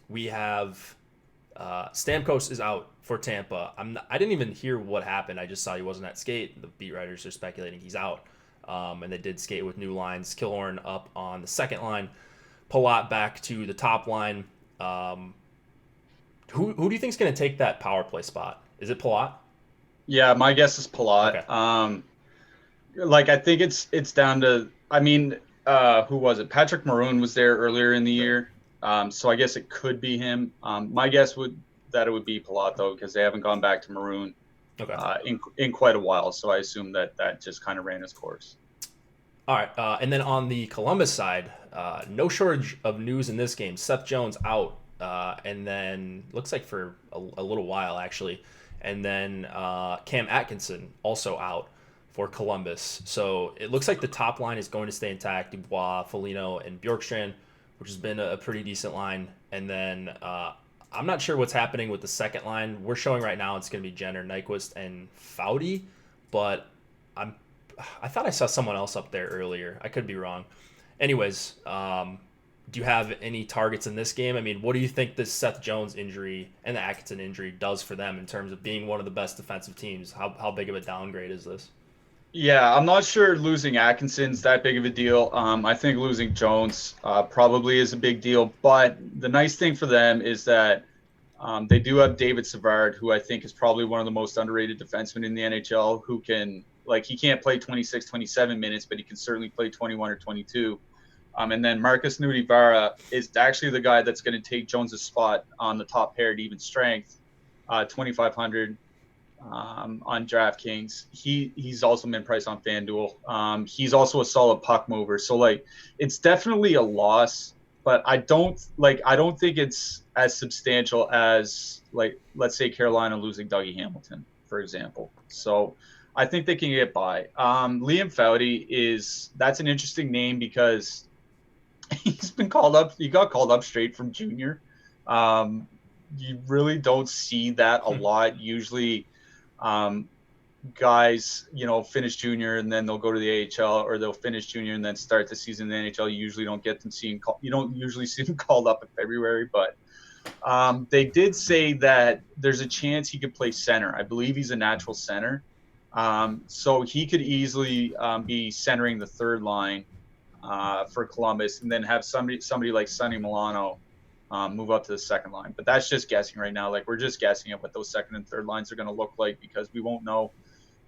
We have Stamkos is out for Tampa. I didn't even hear what happened. I just saw he wasn't at skate. The beat writers are speculating he's out. And they did skate with new lines. Killorn up on the second line. Palat back to the top line. Who do you think is going to take that power play spot? Is it Palat? Yeah, my guess is Palat. Okay. I think it's down to. I mean, who was it? Patrick Maroon was there earlier in the year, so I guess it could be him. My guess would that it would be Palat though, because they haven't gone back to Maroon. Okay. In quite a while, so I assume that just kind of ran its course. All right, and then on the Columbus side, no shortage of news in this game. Seth Jones out, and then looks like for a little while actually, and then Cam Atkinson also out for Columbus. So it looks like the top line is going to stay intact: Dubois, Foligno, and Bjorkstrand, which has been a pretty decent line. And then I'm not sure what's happening with the second line. We're showing right now it's going to be Jenner, Nyquist, and Foudy, but I thought I saw someone else up there earlier. I could be wrong. Anyways, do you have any targets in this game? I mean, what do you think this Seth Jones injury and the Atkinson injury does for them in terms of being one of the best defensive teams? How big of a downgrade is this? Yeah, I'm not sure losing Atkinson's that big of a deal. I think losing Jones probably is a big deal. But the nice thing for them is that they do have David Savard, who I think is probably one of the most underrated defensemen in the NHL, who can, he can't play 26, 27 minutes, but he can certainly play 21 or 22. And then Marcus Nudivara is actually the guy that's going to take Jones's spot on the top pair at even strength, 2,500. On DraftKings. He's also been priced on FanDuel. He's also a solid puck mover. So it's definitely a loss, but I don't think it's as substantial as let's say Carolina losing Dougie Hamilton, for example. So I think they can get by. Liam Foudy that's an interesting name because he's been called up. He got called up straight from junior. You really don't see that a lot. Usually, guys, finish junior and then they'll go to the AHL, or they'll finish junior and then start the season in the NHL. You usually don't get them you don't usually see them called up in February, but they did say that there's a chance he could play center. I believe he's a natural center. So he could easily be centering the third line for Columbus, and then have somebody like Sonny Milano move up to the second line. But that's just guessing right now. Like, we're just guessing at what those second and third lines are going to look like, because we won't know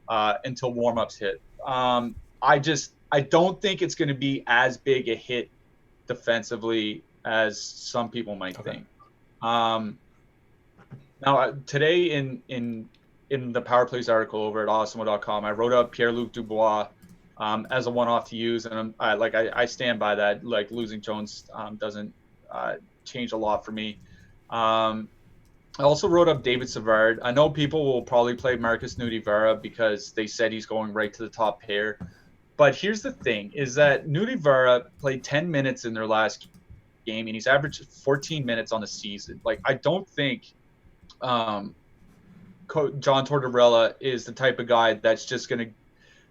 until warmups hit. I don't think it's going to be as big a hit defensively as some people might think. Now, today in the Power Plays article over at awesemo.com, I wrote up Pierre-Luc Dubois as a one-off to use, and I stand by that. Like, losing Jones doesn't change a lot for me. I also wrote up David Savard. I know people will probably play Marcus Nudivara because they said he's going right to the top pair. But here's the thing, is that Nudivara played 10 minutes in their last game, and he's averaged 14 minutes on the season. Like, I don't think John Tortorella is the type of guy that's just going to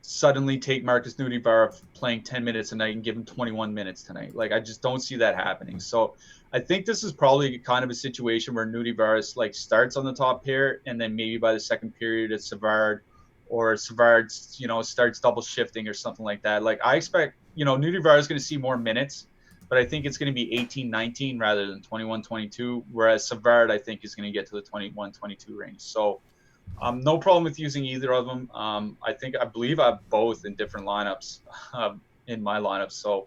suddenly take Marcus Nudivara playing 10 minutes a night and give him 21 minutes tonight. Like, I just don't see that happening. So I think this is probably kind of a situation where Nudivara like starts on the top pair, and then maybe by the second period it's Savard, or Savard, starts double shifting or something like that. Like, I expect, Nudivara is going to see more minutes, but I think it's going to be 18-19 rather than 21-22, whereas Savard, I think, is going to get to the 21-22 range. So no problem with using either of them. I believe I have both in different lineups in my lineup. So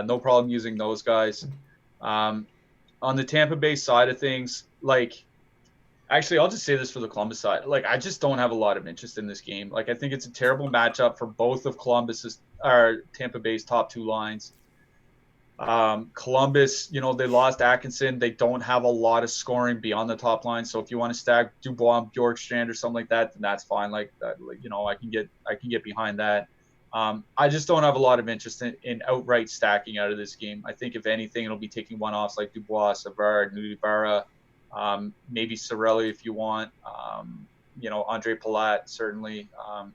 no problem using those guys. On the Tampa Bay side of things, actually, I'll just say this for the Columbus side. Like, I just don't have a lot of interest in this game. Like, I think it's a terrible matchup for both of Tampa Bay's top two lines. Columbus, they lost Atkinson. They don't have a lot of scoring beyond the top line. So if you want to stack Dubois and Bjorkstrand or something like that, then that's fine. I can get behind that. I just don't have a lot of interest in outright stacking out of this game. I think if anything, it'll be taking one-offs like Dubois, Savard, Nudivara, maybe Cirelli if you want. Andre Palat, certainly.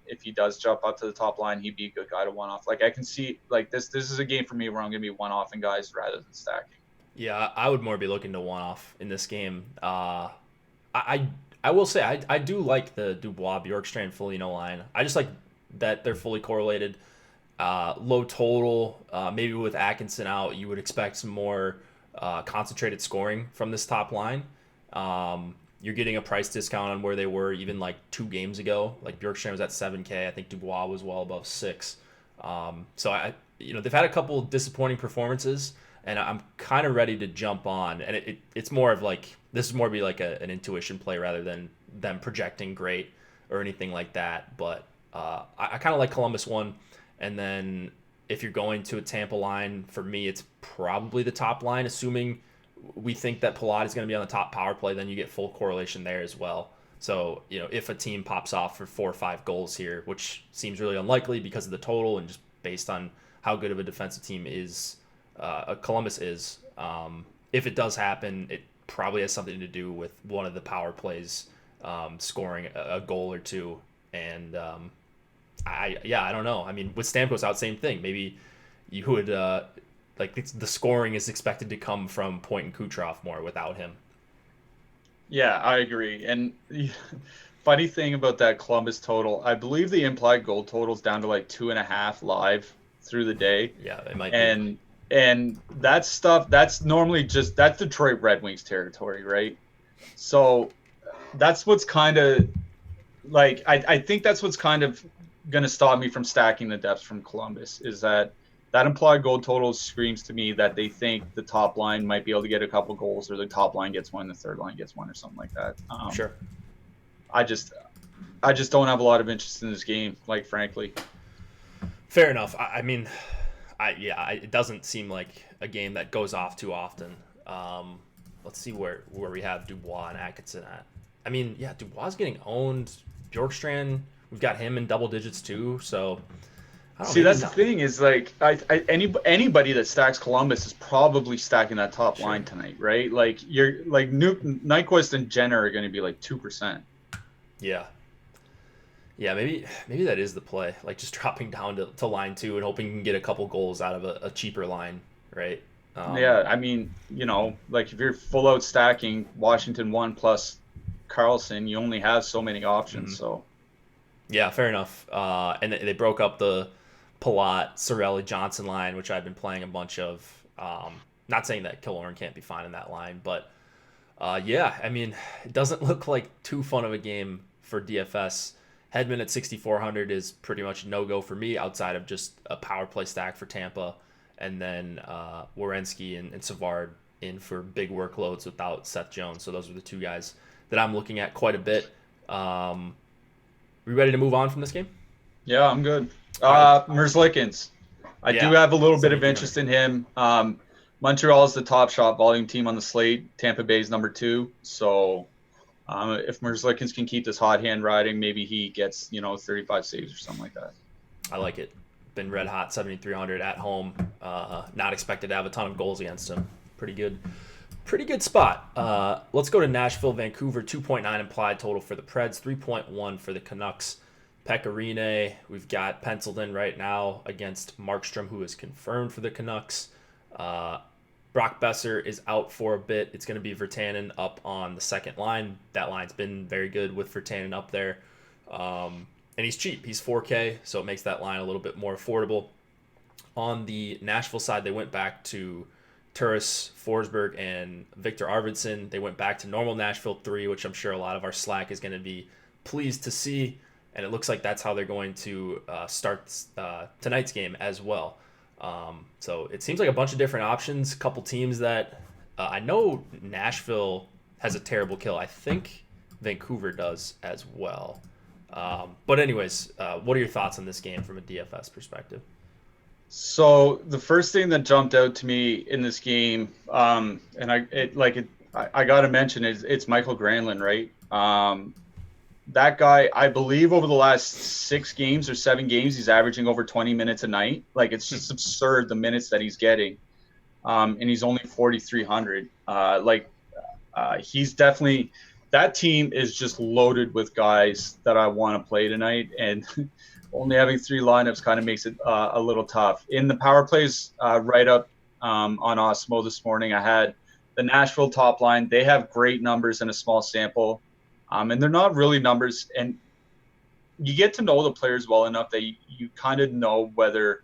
If he does jump up to the top line, he'd be a good guy to one-off. Like, I can see, like, this is a game for me where I'm going to be one-offing guys rather than stacking. Yeah, I would more be looking to one-off in this game. I will say I do like the Dubois, Bjorkstrand, Foligno line. I just like that they're fully correlated. Low total, maybe with Atkinson out, you would expect some more concentrated scoring from this top line. You're getting a price discount on where they were even like 2 games ago. Like, Bjorkstrand was at $7K. I think Dubois was well above $6. So they've had a couple disappointing performances, and I'm kind of ready to jump on. And it's more of like, this is more be like an intuition play rather than them projecting great or anything like that. But I kind of like Columbus one. And then if you're going to a Tampa line, for me, it's probably the top line, assuming we think that Palat is going to be on the top power play, then you get full correlation there as well. So, if a team pops off for 4 or 5 goals here, which seems really unlikely because of the total and just based on how good of a defensive team Columbus is, if it does happen, it probably has something to do with one of the power plays scoring a goal or two. And I don't know. I mean, with Stamkos out, same thing. Maybe you would the scoring is expected to come from Point and Kucherov more without him. Yeah, I agree. And funny thing about that Columbus total, I believe the implied goal total is down to like 2.5 live through the day. Yeah, it might be. And that stuff, that's normally that's Detroit Red Wings territory, right? So that's what's kind of like, I think that's what's kind of going to stop me from stacking the depths from Columbus, is that implied goal total screams to me that they think the top line might be able to get a couple goals, or the top line gets one, the third line gets one, or something like that. Sure. I just don't have a lot of interest in this game, like, frankly. Fair enough. I mean, it doesn't seem like a game that goes off too often. Let's see where we have Dubois and Atkinson at. I mean, yeah, Dubois getting owned. Bjorkstrand, we've got him in double digits too. So I don't know, See, maybe that's the not. thing is like anybody that stacks Columbus is probably stacking that top line Sure. tonight, right? Like you're like Newton, Nyquist, and Jenner are going to be like 2%. Yeah. Yeah, maybe that is the play. Like just dropping down to line two and hoping you can get a couple goals out of a cheaper line, right? Yeah, I mean, like if you're full out stacking Washington one plus Carlson, you only have so many options. Mhm. So Yeah, fair enough. And they broke up the Palat, Sorelli, Johnson line, which I've been playing a bunch of. Not saying that Killorn can't be fine in that line, but yeah, I mean, it doesn't look like too fun of a game for DFS. Hedman at 6,400 is pretty much no go for me outside of just a power play stack for Tampa, and then Werenski and Savard in for big workloads without Seth Jones. So those are the two guys that I'm looking at quite a bit. We ready to move on from this game? yeah, I'm good. All right. Merzlikins, I do Yeah, have a little bit of 7,300. interest in him. Montreal is the top shot volume team on the slate. Tampa Bay is number 2. So if Merzlikins can keep this hot hand riding, maybe he gets 35 saves or something like that. I like it. Been red hot, 7,300 at home. Not expected to have a ton of goals against him. Pretty good. Pretty good spot. Let's go to Nashville, Vancouver. 2.9 implied total for the Preds, 3.1 for the Canucks. Pecorine, we've got penciled in right now against Markstrom, who is confirmed for the Canucks. Brock Besser is out for a bit. It's going to be Virtanen up on the second line. That line's been very good with Virtanen up there. And he's cheap. He's 4K, so it makes that line a little bit more affordable. On the Nashville side, they went back to Turris, Forsberg, and Victor Arvidsson. They went back to normal Nashville 3, which I'm sure a lot of our Slack is going to be pleased to see. And it looks like that's how they're going to start tonight's game as well. So it seems like a bunch of different options. A couple teams that I know Nashville has a terrible kill. I think Vancouver does as well. But anyways, what are your thoughts on this game from a DFS perspective? So the first thing that jumped out to me in this game, and I got to mention is it's Michael Granlund, right? That guy, I believe, over the last 6 games or 7 games, he's averaging over 20 minutes a night. Like it's just absurd the minutes that he's getting, and he's only 4,300. He's definitely that team is just loaded with guys that I want to play tonight, and only having 3 lineups kind of makes it a little tough. In the power plays write up on Osmo this morning, I had the Nashville top line. They have great numbers in a small sample, and they're not really numbers. And you get to know the players well enough that you kind of know whether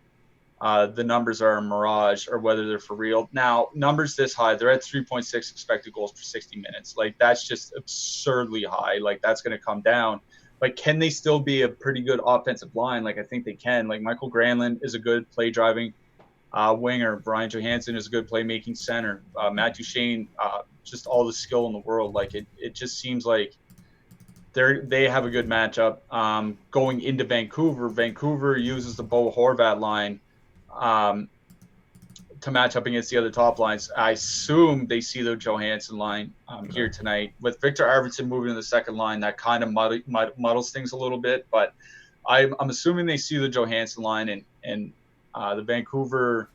the numbers are a mirage or whether they're for real. Now, numbers this high, they're at 3.6 expected goals per 60 minutes. Like, that's just absurdly high. Like, that's going to come down. But can they still be a pretty good offensive line? Like, I think they can. Like, Michael Granlund is a good play-driving winger. Brian Johansson is a good play-making center. Matt Duchene, just all the skill in the world. Like, it just seems like they have a good matchup. Going into Vancouver, Vancouver uses the Bo Horvat line to match up against the other top lines. I assume they see the Johansson line here tonight. With Victor Arvidsson moving to the second line, that kind of muddles things a little bit. But I'm assuming they see the Johansson line, and the Vancouver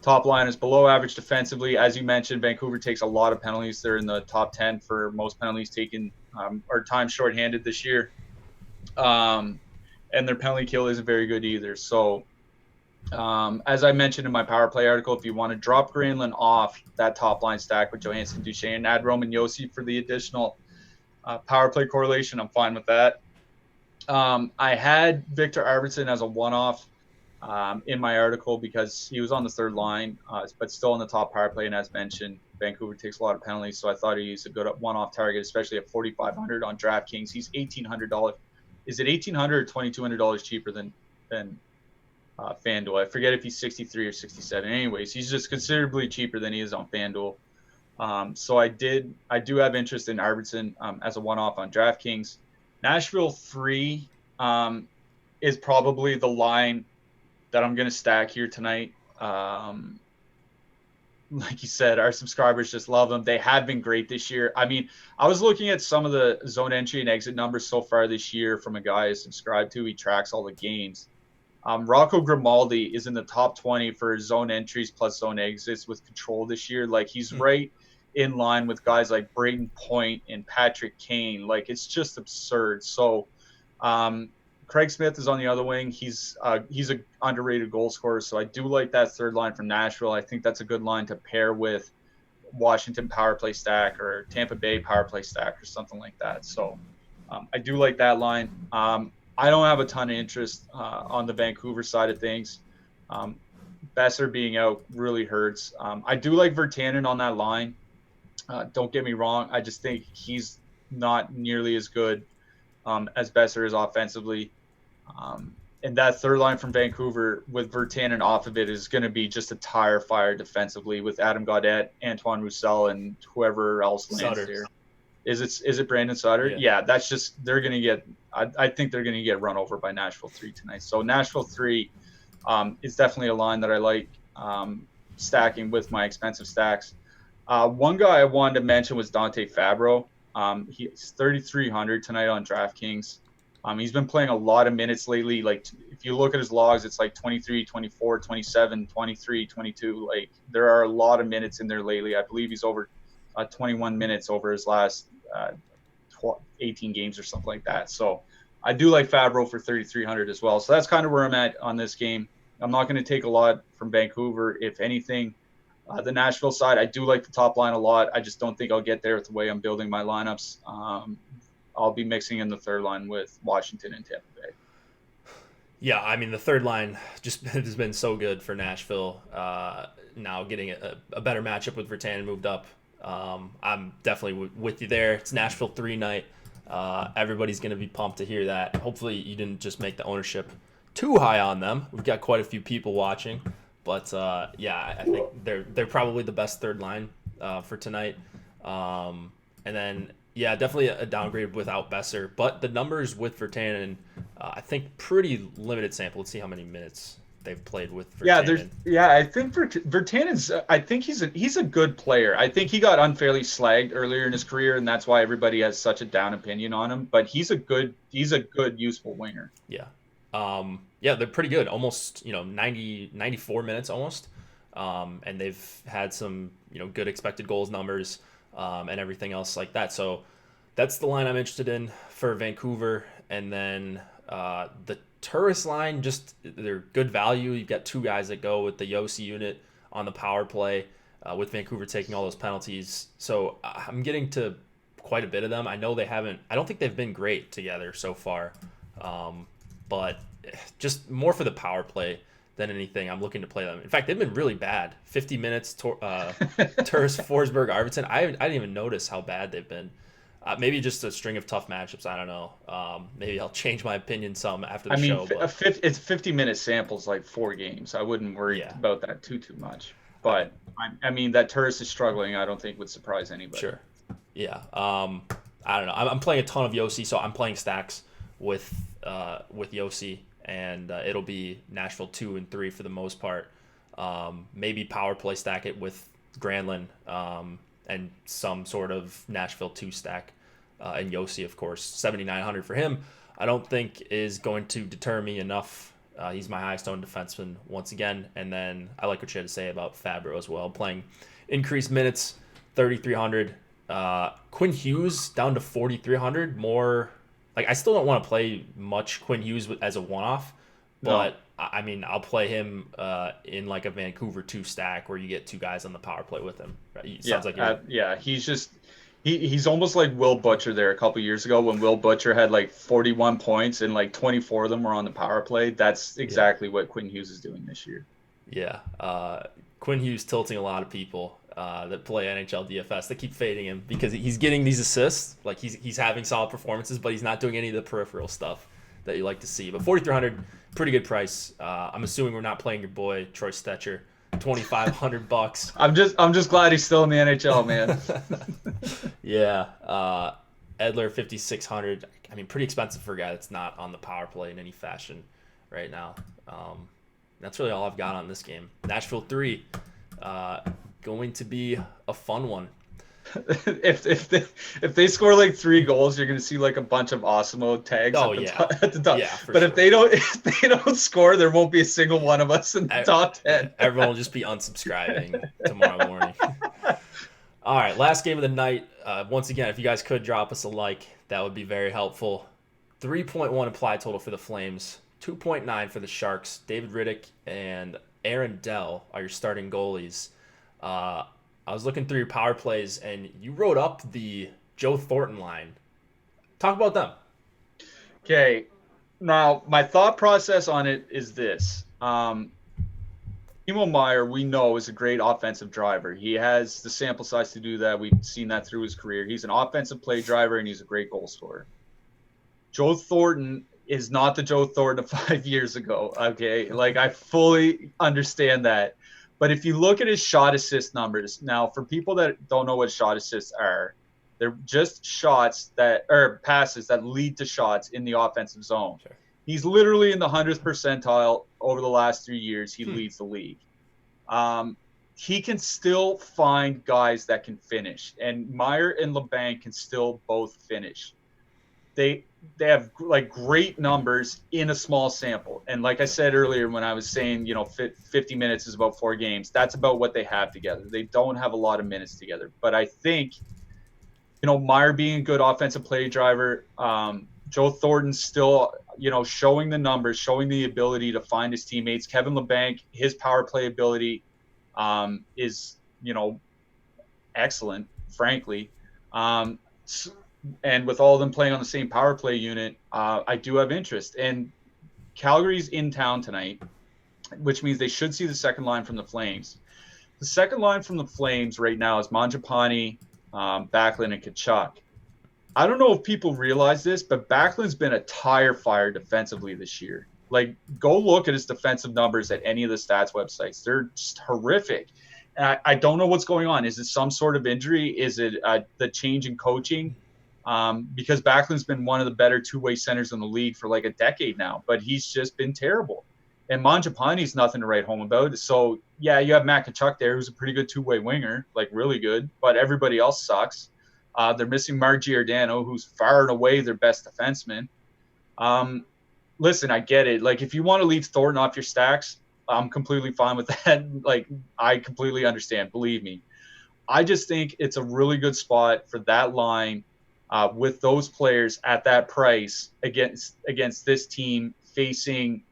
top line is below average defensively. As you mentioned, Vancouver takes a lot of penalties. They're in the top 10 for most penalties taken or time shorthanded this year. And their penalty kill isn't very good either. So as I mentioned in my power play article, if you want to drop Granlund off that top line stack with Johansson, Duchene, and add Roman Josi for the additional power play correlation, I'm fine with that. I had Victor Arvidsson as a one-off in my article because he was on the third line, but still on the top power play. And as mentioned, Vancouver takes a lot of penalties, so I thought he's a good one-off target, especially at 4,500 on DraftKings. He's $1,800. Is it $1,800 or $2,200 cheaper than FanDuel? I forget if he's 63 or 67. Anyways, he's just considerably cheaper than he is on FanDuel. So I do have interest in Arvidsson as a one-off on DraftKings. Nashville 3 is probably the line that I'm going to stack here tonight. Like you said, our subscribers just love them. They have been great this year. I mean, I was looking at some of the zone entry and exit numbers so far this year from a guy I subscribed to. He tracks all the games. Rocco Grimaldi is in the top 20 for zone entries plus zone exits with control this year. Like, he's right in line with guys like Braden Point and Patrick Kane. Like, it's just absurd. So Craig Smith is on the other wing. He's a underrated goal scorer. So I do like that third line from Nashville. I think that's a good line to pair with Washington power play stack or Tampa Bay power play stack or something like that. So I do like that line. I don't have a ton of interest on the Vancouver side of things. Besser being out really hurts. I do like Virtanen on that line. Don't get me wrong. I just think he's not nearly as good as Besser is offensively. And that third line from Vancouver with Virtanen off of it is going to be just a tire fire defensively with Adam Gaudette, Antoine Roussel, and whoever else lands Sutter. here. Is it Brandon Sutter? Yeah, that's just they're going to get. I think they're going to get run over by Nashville 3 tonight. So Nashville 3 is definitely a line that I like stacking with my expensive stacks. One guy I wanted to mention was Dante Fabro. He's 3,300 tonight on DraftKings. He's been playing a lot of minutes lately. Like, if you look at his logs, it's like 23, 24, 27, 23, 22. Like, there are a lot of minutes in there lately. I believe he's over 21 minutes over his last 18 games or something like that. So I do like Fabro for 3,300 as well. So that's kind of where I'm at on this game. I'm not going to take a lot from Vancouver. If anything, the Nashville side, I do like the top line a lot. I just don't think I'll get there with the way I'm building my lineups. I'll be mixing in the third line with Washington and Tampa Bay. Yeah, I mean, the third line just has been so good for Nashville. Now getting a better matchup with Virtanen moved up. I'm definitely with you there. It's Nashville 3 night. Everybody's going to be pumped to hear that. Hopefully you didn't just make the ownership too high on them. We've got quite a few people watching. But, yeah, I think they're probably the best third line for tonight. And then, yeah, definitely a downgrade without Besser. But the numbers with Virtanen, I think pretty limited sample. Let's see how many minutes they've played with Virtanen. I think Virtanen's. I think he's a good player. I think he got unfairly slagged earlier in his career, and that's why everybody has such a down opinion on him. But he's a good useful winger. Yeah. Yeah, they're pretty good. Almost 94 minutes almost. And they've had some good expected goals numbers. And everything else like that. So that's the line I'm interested in for Vancouver. And then the Turris line, just they're good value. You've got 2 guys that go with the Yossi unit on the power play with Vancouver taking all those penalties. So I'm getting to quite a bit of them. I know I don't think they've been great together so far. But just more for the power play than anything. I'm looking to play them. In fact, they've been really bad. 50 minutes, Turris, Forsberg, Arvidsson. I didn't even notice how bad they've been. Maybe just a string of tough matchups. I don't know. Maybe I'll change my opinion some after the show. It's 50-minute samples, like 4 games. I wouldn't worry about that too much. But I mean, that Turris is struggling. I don't think would surprise anybody. Sure. Yeah. I don't know. I'm playing a ton of Yossi, so I'm playing stacks with Yossi. And it'll be Nashville 2 and 3 for the most part. Maybe power play stack it with Granlund and some sort of Nashville 2 stack. And Yossi, of course, 7,900 for him. I don't think is going to deter me enough. He's my highest owned defenseman once again. And then I like what you had to say about Fabro as well. Playing increased minutes, 3,300. Quinn Hughes down to 4,300. More. Like, I still don't want to play much Quinn Hughes as a one-off, but I mean, I'll play him in like a Vancouver 2 stack where you get 2 guys on the power play with him. Right? Sounds like he's almost like Will Butcher there a couple years ago when Will Butcher had like 41 points and like 24 of them were on the power play. That's exactly what Quinn Hughes is doing this year. Yeah, Quinn Hughes tilting a lot of people that play NHL DFS. They keep fading him because he's getting these assists. Like he's having solid performances, but he's not doing any of the peripheral stuff that you like to see. But 4,300, pretty good price. I'm assuming we're not playing your boy Troy Stetcher, $2,500. I'm just glad he's still in the NHL, man. Yeah, Edler 5,600. I mean, pretty expensive for a guy that's not on the power play in any fashion right now. That's really all I've got on this game. Nashville 3. Going to be a fun one. if they score like 3 goals, you're gonna see like a bunch of Awesemo tags Oh at the yeah, top, at the top. yeah, for But sure. if they don't score, there won't be a single one of us in the top Yeah, 10. everyone will just be unsubscribing tomorrow morning. All right, last game of the night. Once again, if you guys could drop us a like, that would be very helpful. 3.1 implied total for the Flames, 2.9 for the Sharks. David Riddick and Aaron Dell are your starting goalies. I was looking through your power plays, and you wrote up the Joe Thornton line. Talk about them. Okay, now my thought process on it is this. Timo Meier, we know, is a great offensive driver. He has the sample size to do that. We've seen that through his career. He's an offensive play driver, and he's a great goal scorer. Joe Thornton is not the Joe Thornton of 5 years ago, okay? Like, I fully understand that. But if you look at his shot assist numbers, now, for people that don't know what shot assists are, they're just passes that lead to shots in the offensive zone. Sure. He's literally in the 100th percentile over the last 3 years. He leads the league. He can still find guys that can finish, and Meier and LeBanc can still both finish. They have like great numbers in a small sample, and like I said earlier when I was saying 50 minutes is about 4 games, that's about what they have together. They don't have a lot of minutes together, but I think Meier being a good offensive play driver, Joe Thornton's still, showing the numbers, showing the ability to find his teammates. Kevin LeBanc, his power play ability is, excellent, frankly. And with all of them playing on the same power play unit, I do have interest. And Calgary's in town tonight, which means they should see the second line from the Flames. The second line from the Flames right now is Mangiapane, Backlund, and Tkachuk. I don't know if people realize this, but Backlund's been a tire fire defensively this year. Like, go look at his defensive numbers at any of the stats websites. They're just horrific. And I don't know what's going on. Is it some sort of injury? Is it the change in coaching? Because Backlund's been one of the better two-way centers in the league for like a decade now, but he's just been terrible. And Mangiapane's nothing to write home about. So, yeah, you have Matt Tkachuk there, who's a pretty good two-way winger, like really good, but everybody else sucks. They're missing Mark Giordano, who's far and away their best defenseman. Listen, I get it. Like, if you want to leave Thornton off your stacks, I'm completely fine with that. Like, I completely understand. Believe me. I just think it's a really good spot for that line with those players at that price against this team facing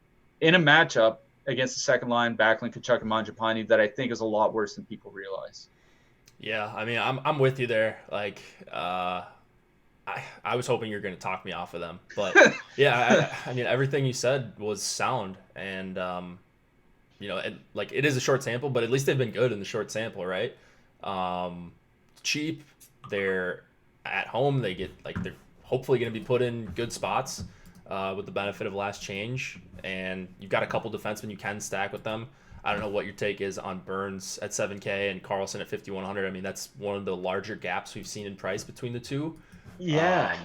in a matchup against the second line, Backlund, Tkachuk, and Mangiapane that I think is a lot worse than people realize. Yeah, I mean, I'm with you there. Like, I was hoping you were going to talk me off of them, but yeah, I mean, everything you said was sound, and it is a short sample, but at least they've been good in the short sample, right? Cheap, they're at home, they're hopefully going to be put in good spots with the benefit of last change, and you've got a couple defensemen you can stack with them. I don't know what your take is on Burns at 7K and Carlson at 5,100. I mean, that's one of the larger gaps we've seen in price between the two. Yeah.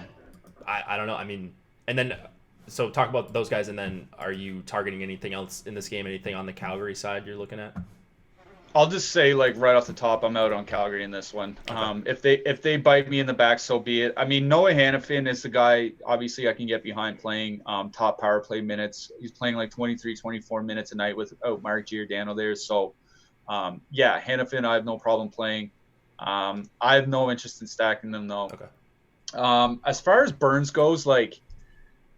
I don't know. I mean, and then, so talk about those guys, and then are you targeting anything else in this game? Anything on the Calgary side you're looking at? I'll just say, like, right off the top, I'm out on Calgary in this one. Okay. If they bite me in the back, so be it. I mean, Noah Hannafin is the guy, obviously, I can get behind playing top power play minutes. He's playing like 23, 24 minutes a night without Mark Giordano there. So, yeah, Hannafin, I have no problem playing. I have no interest in stacking them, though. Okay. As far as Burns goes, like,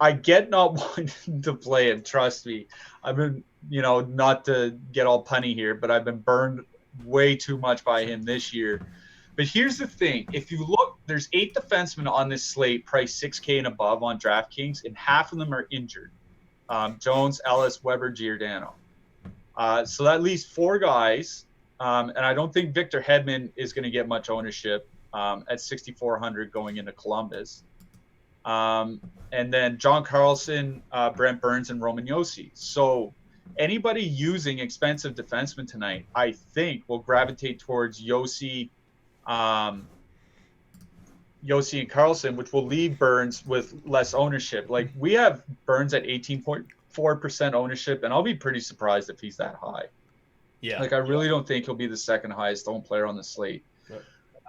I get not wanting to play him. Trust me. I've been, not to get all punny here, but I've been burned way too much by him this year. But here's the thing. If you look, there's 8 defensemen on this slate priced 6K and above on DraftKings, and half of them are injured. Jones, Ellis, Weber, Giordano. So that leaves 4 guys. And I don't think Victor Hedman is going to get much ownership at 6,400 going into Columbus. And then John Carlson, Brent Burns, and Roman Josi. So anybody using expensive defensemen tonight, I think, will gravitate towards Josi and Carlson, which will leave Burns with less ownership. Like, we have Burns at 18.4% ownership, and I'll be pretty surprised if he's that high. Yeah. Like, I really don't think he'll be the second highest owned player on the slate.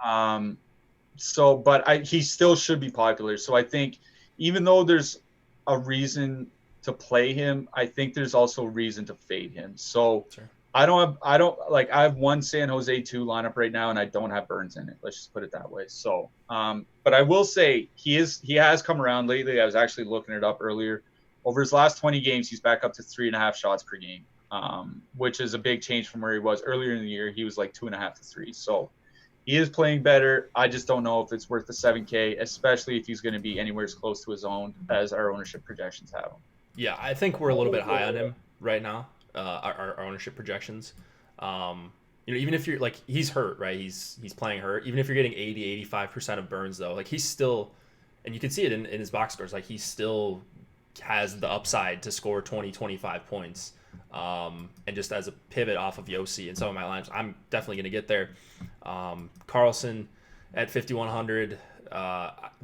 But he still should be popular. So I think even though there's a reason to play him, I think there's also reason to fade him. So Sure. I have one San Jose 2 lineup right now, and I don't have Burns in it. Let's just put it that way. So, but I will say he has come around lately. I was actually looking it up earlier. Over his last 20 games, he's back up to 3.5 shots per game, which is a big change from where he was earlier in the year. He was like 2.5 to 3. So he is playing better. I just don't know if it's worth the 7K, especially if he's going to be anywhere as close to his own as our ownership projections have him. Yeah, I think we're a little bit high on him right now. Our ownership projections. Even if you're like he's hurt, right? He's playing hurt. Even if you're getting 80-85% of Burns though, like he's still, and you can see it in his box scores, like he still has the upside to score 20-25 points. And just as a pivot off of Yossi in some of my lines, I'm definitely going to get there. Carlson at 5,100.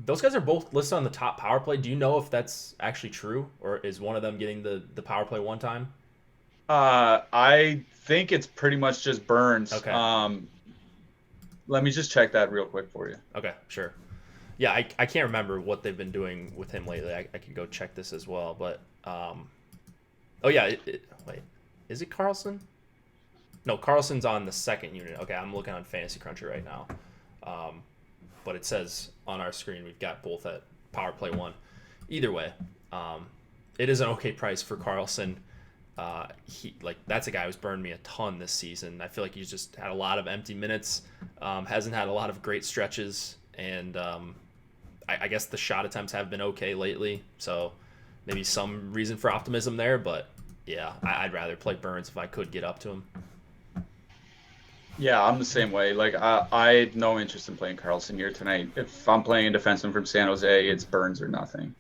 Those guys are both listed on the top power play. Do you know if that's actually true, or is one of them getting the power play one time? I think it's pretty much just Burns. Okay. Let me just check that real quick for you. Okay, sure. Yeah, I can't remember what they've been doing with him lately. I could go check this as well, but oh yeah, wait, is it Carlson? No, Carlson's on the second unit. Okay, I'm looking on Fantasy Cruncher right now, but it says on our screen we've got both at power play one. Either way, it is an okay price for Carlson. That's a guy who's burned me a ton this season. I feel like he's just had a lot of empty minutes, hasn't had a lot of great stretches, and I guess the shot attempts have been okay lately. So maybe some reason for optimism there, but yeah, I'd rather play Burns if I could get up to him. Yeah, I'm the same way. Like I had no interest in playing Carlson here tonight. If I'm playing a defenseman from San Jose, it's Burns or nothing.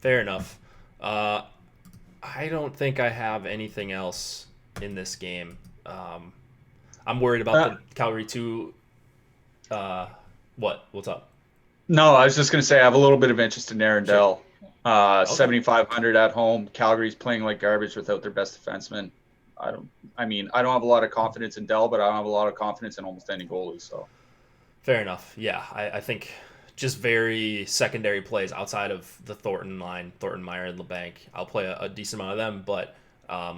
Fair enough. I don't think I have anything else in this game. I'm worried about the Calgary 2. What's up? No, I was just going to say I have a little bit of interest in Arundel. Sure. 7,500 at home. Calgary's playing like garbage without their best defenseman. I don't have a lot of confidence in Dell, but I don't have a lot of confidence in almost any goalie. So fair enough. Yeah, I think just very secondary plays outside of the Thornton line, Thornton, Meyer, and LeBanc. I'll play a decent amount of them, but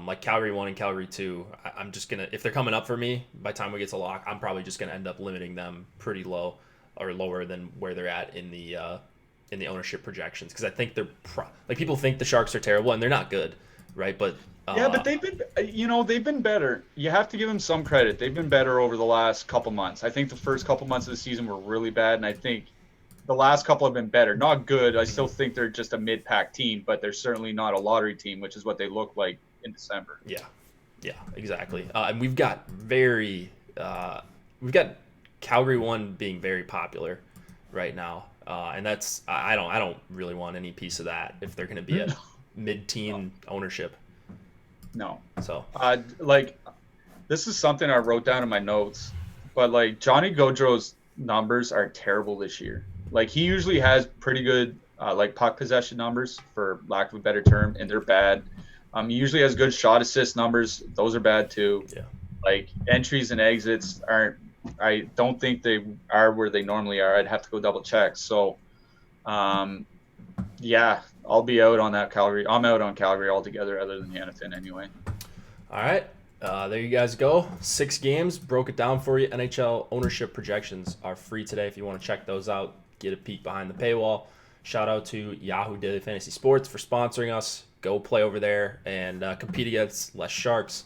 like Calgary 1 and Calgary 2, I'm just going to, if they're coming up for me, by the time we get to lock, I'm probably just going to end up limiting them pretty low or lower than where they're at in the ownership projections. Because I think they're, people think the Sharks are terrible, and they're not good, right? But yeah, but they've been better. You have to give them some credit. They've been better over the last couple months. I think the first couple months of the season were really bad, and I think the last couple have been better. Not good. I still think they're just a mid-pack team, but they're certainly not a lottery team, which is what they look like in December. Yeah, exactly. And we've got Calgary 1 being very popular right now, and that's I don't really want any piece of that if they're going to be at mid-teen ownership. No. So this is something I wrote down in my notes, but Johnny Gaudreau's numbers are terrible this year. He usually has pretty good puck possession numbers, for lack of a better term, and they're bad. He usually has good shot assist numbers. Those are bad too. Yeah. Entries and exits aren't. I don't think they are where they normally are. I'd have to go double check. So, yeah, I'll be out on that Calgary. I'm out on Calgary altogether, other than Hannafin anyway. All right. There you guys go. 6 games. Broke it down for you. NHL ownership projections are free today. If you want to check those out, get a peek behind the paywall. Shout out to Yahoo Daily Fantasy Sports for sponsoring us. Go play over there and compete against less Sharks.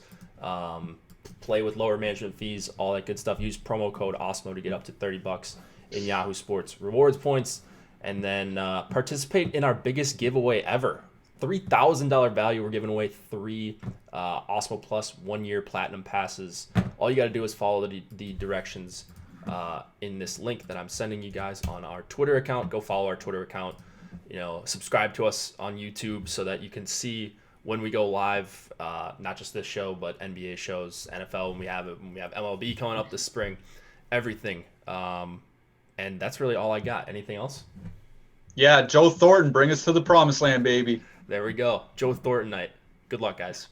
Play with lower management fees, all that good stuff. Use promo code OSMO to get up to $30 in Yahoo Sports rewards points. And then participate in our biggest giveaway ever. $3,000 value. We're giving away 3 Osmo Plus 1-year platinum passes. All you got to do is follow the directions in this link that I'm sending you guys on our Twitter account. Go follow our Twitter account. Subscribe to us on YouTube so that you can see when we go live, not just this show, but NBA shows, NFL, when we have MLB coming up this spring, everything. And that's really all I got. Anything else? Yeah, Joe Thornton, bring us to the promised land, baby. There we go. Joe Thornton night. Good luck, guys.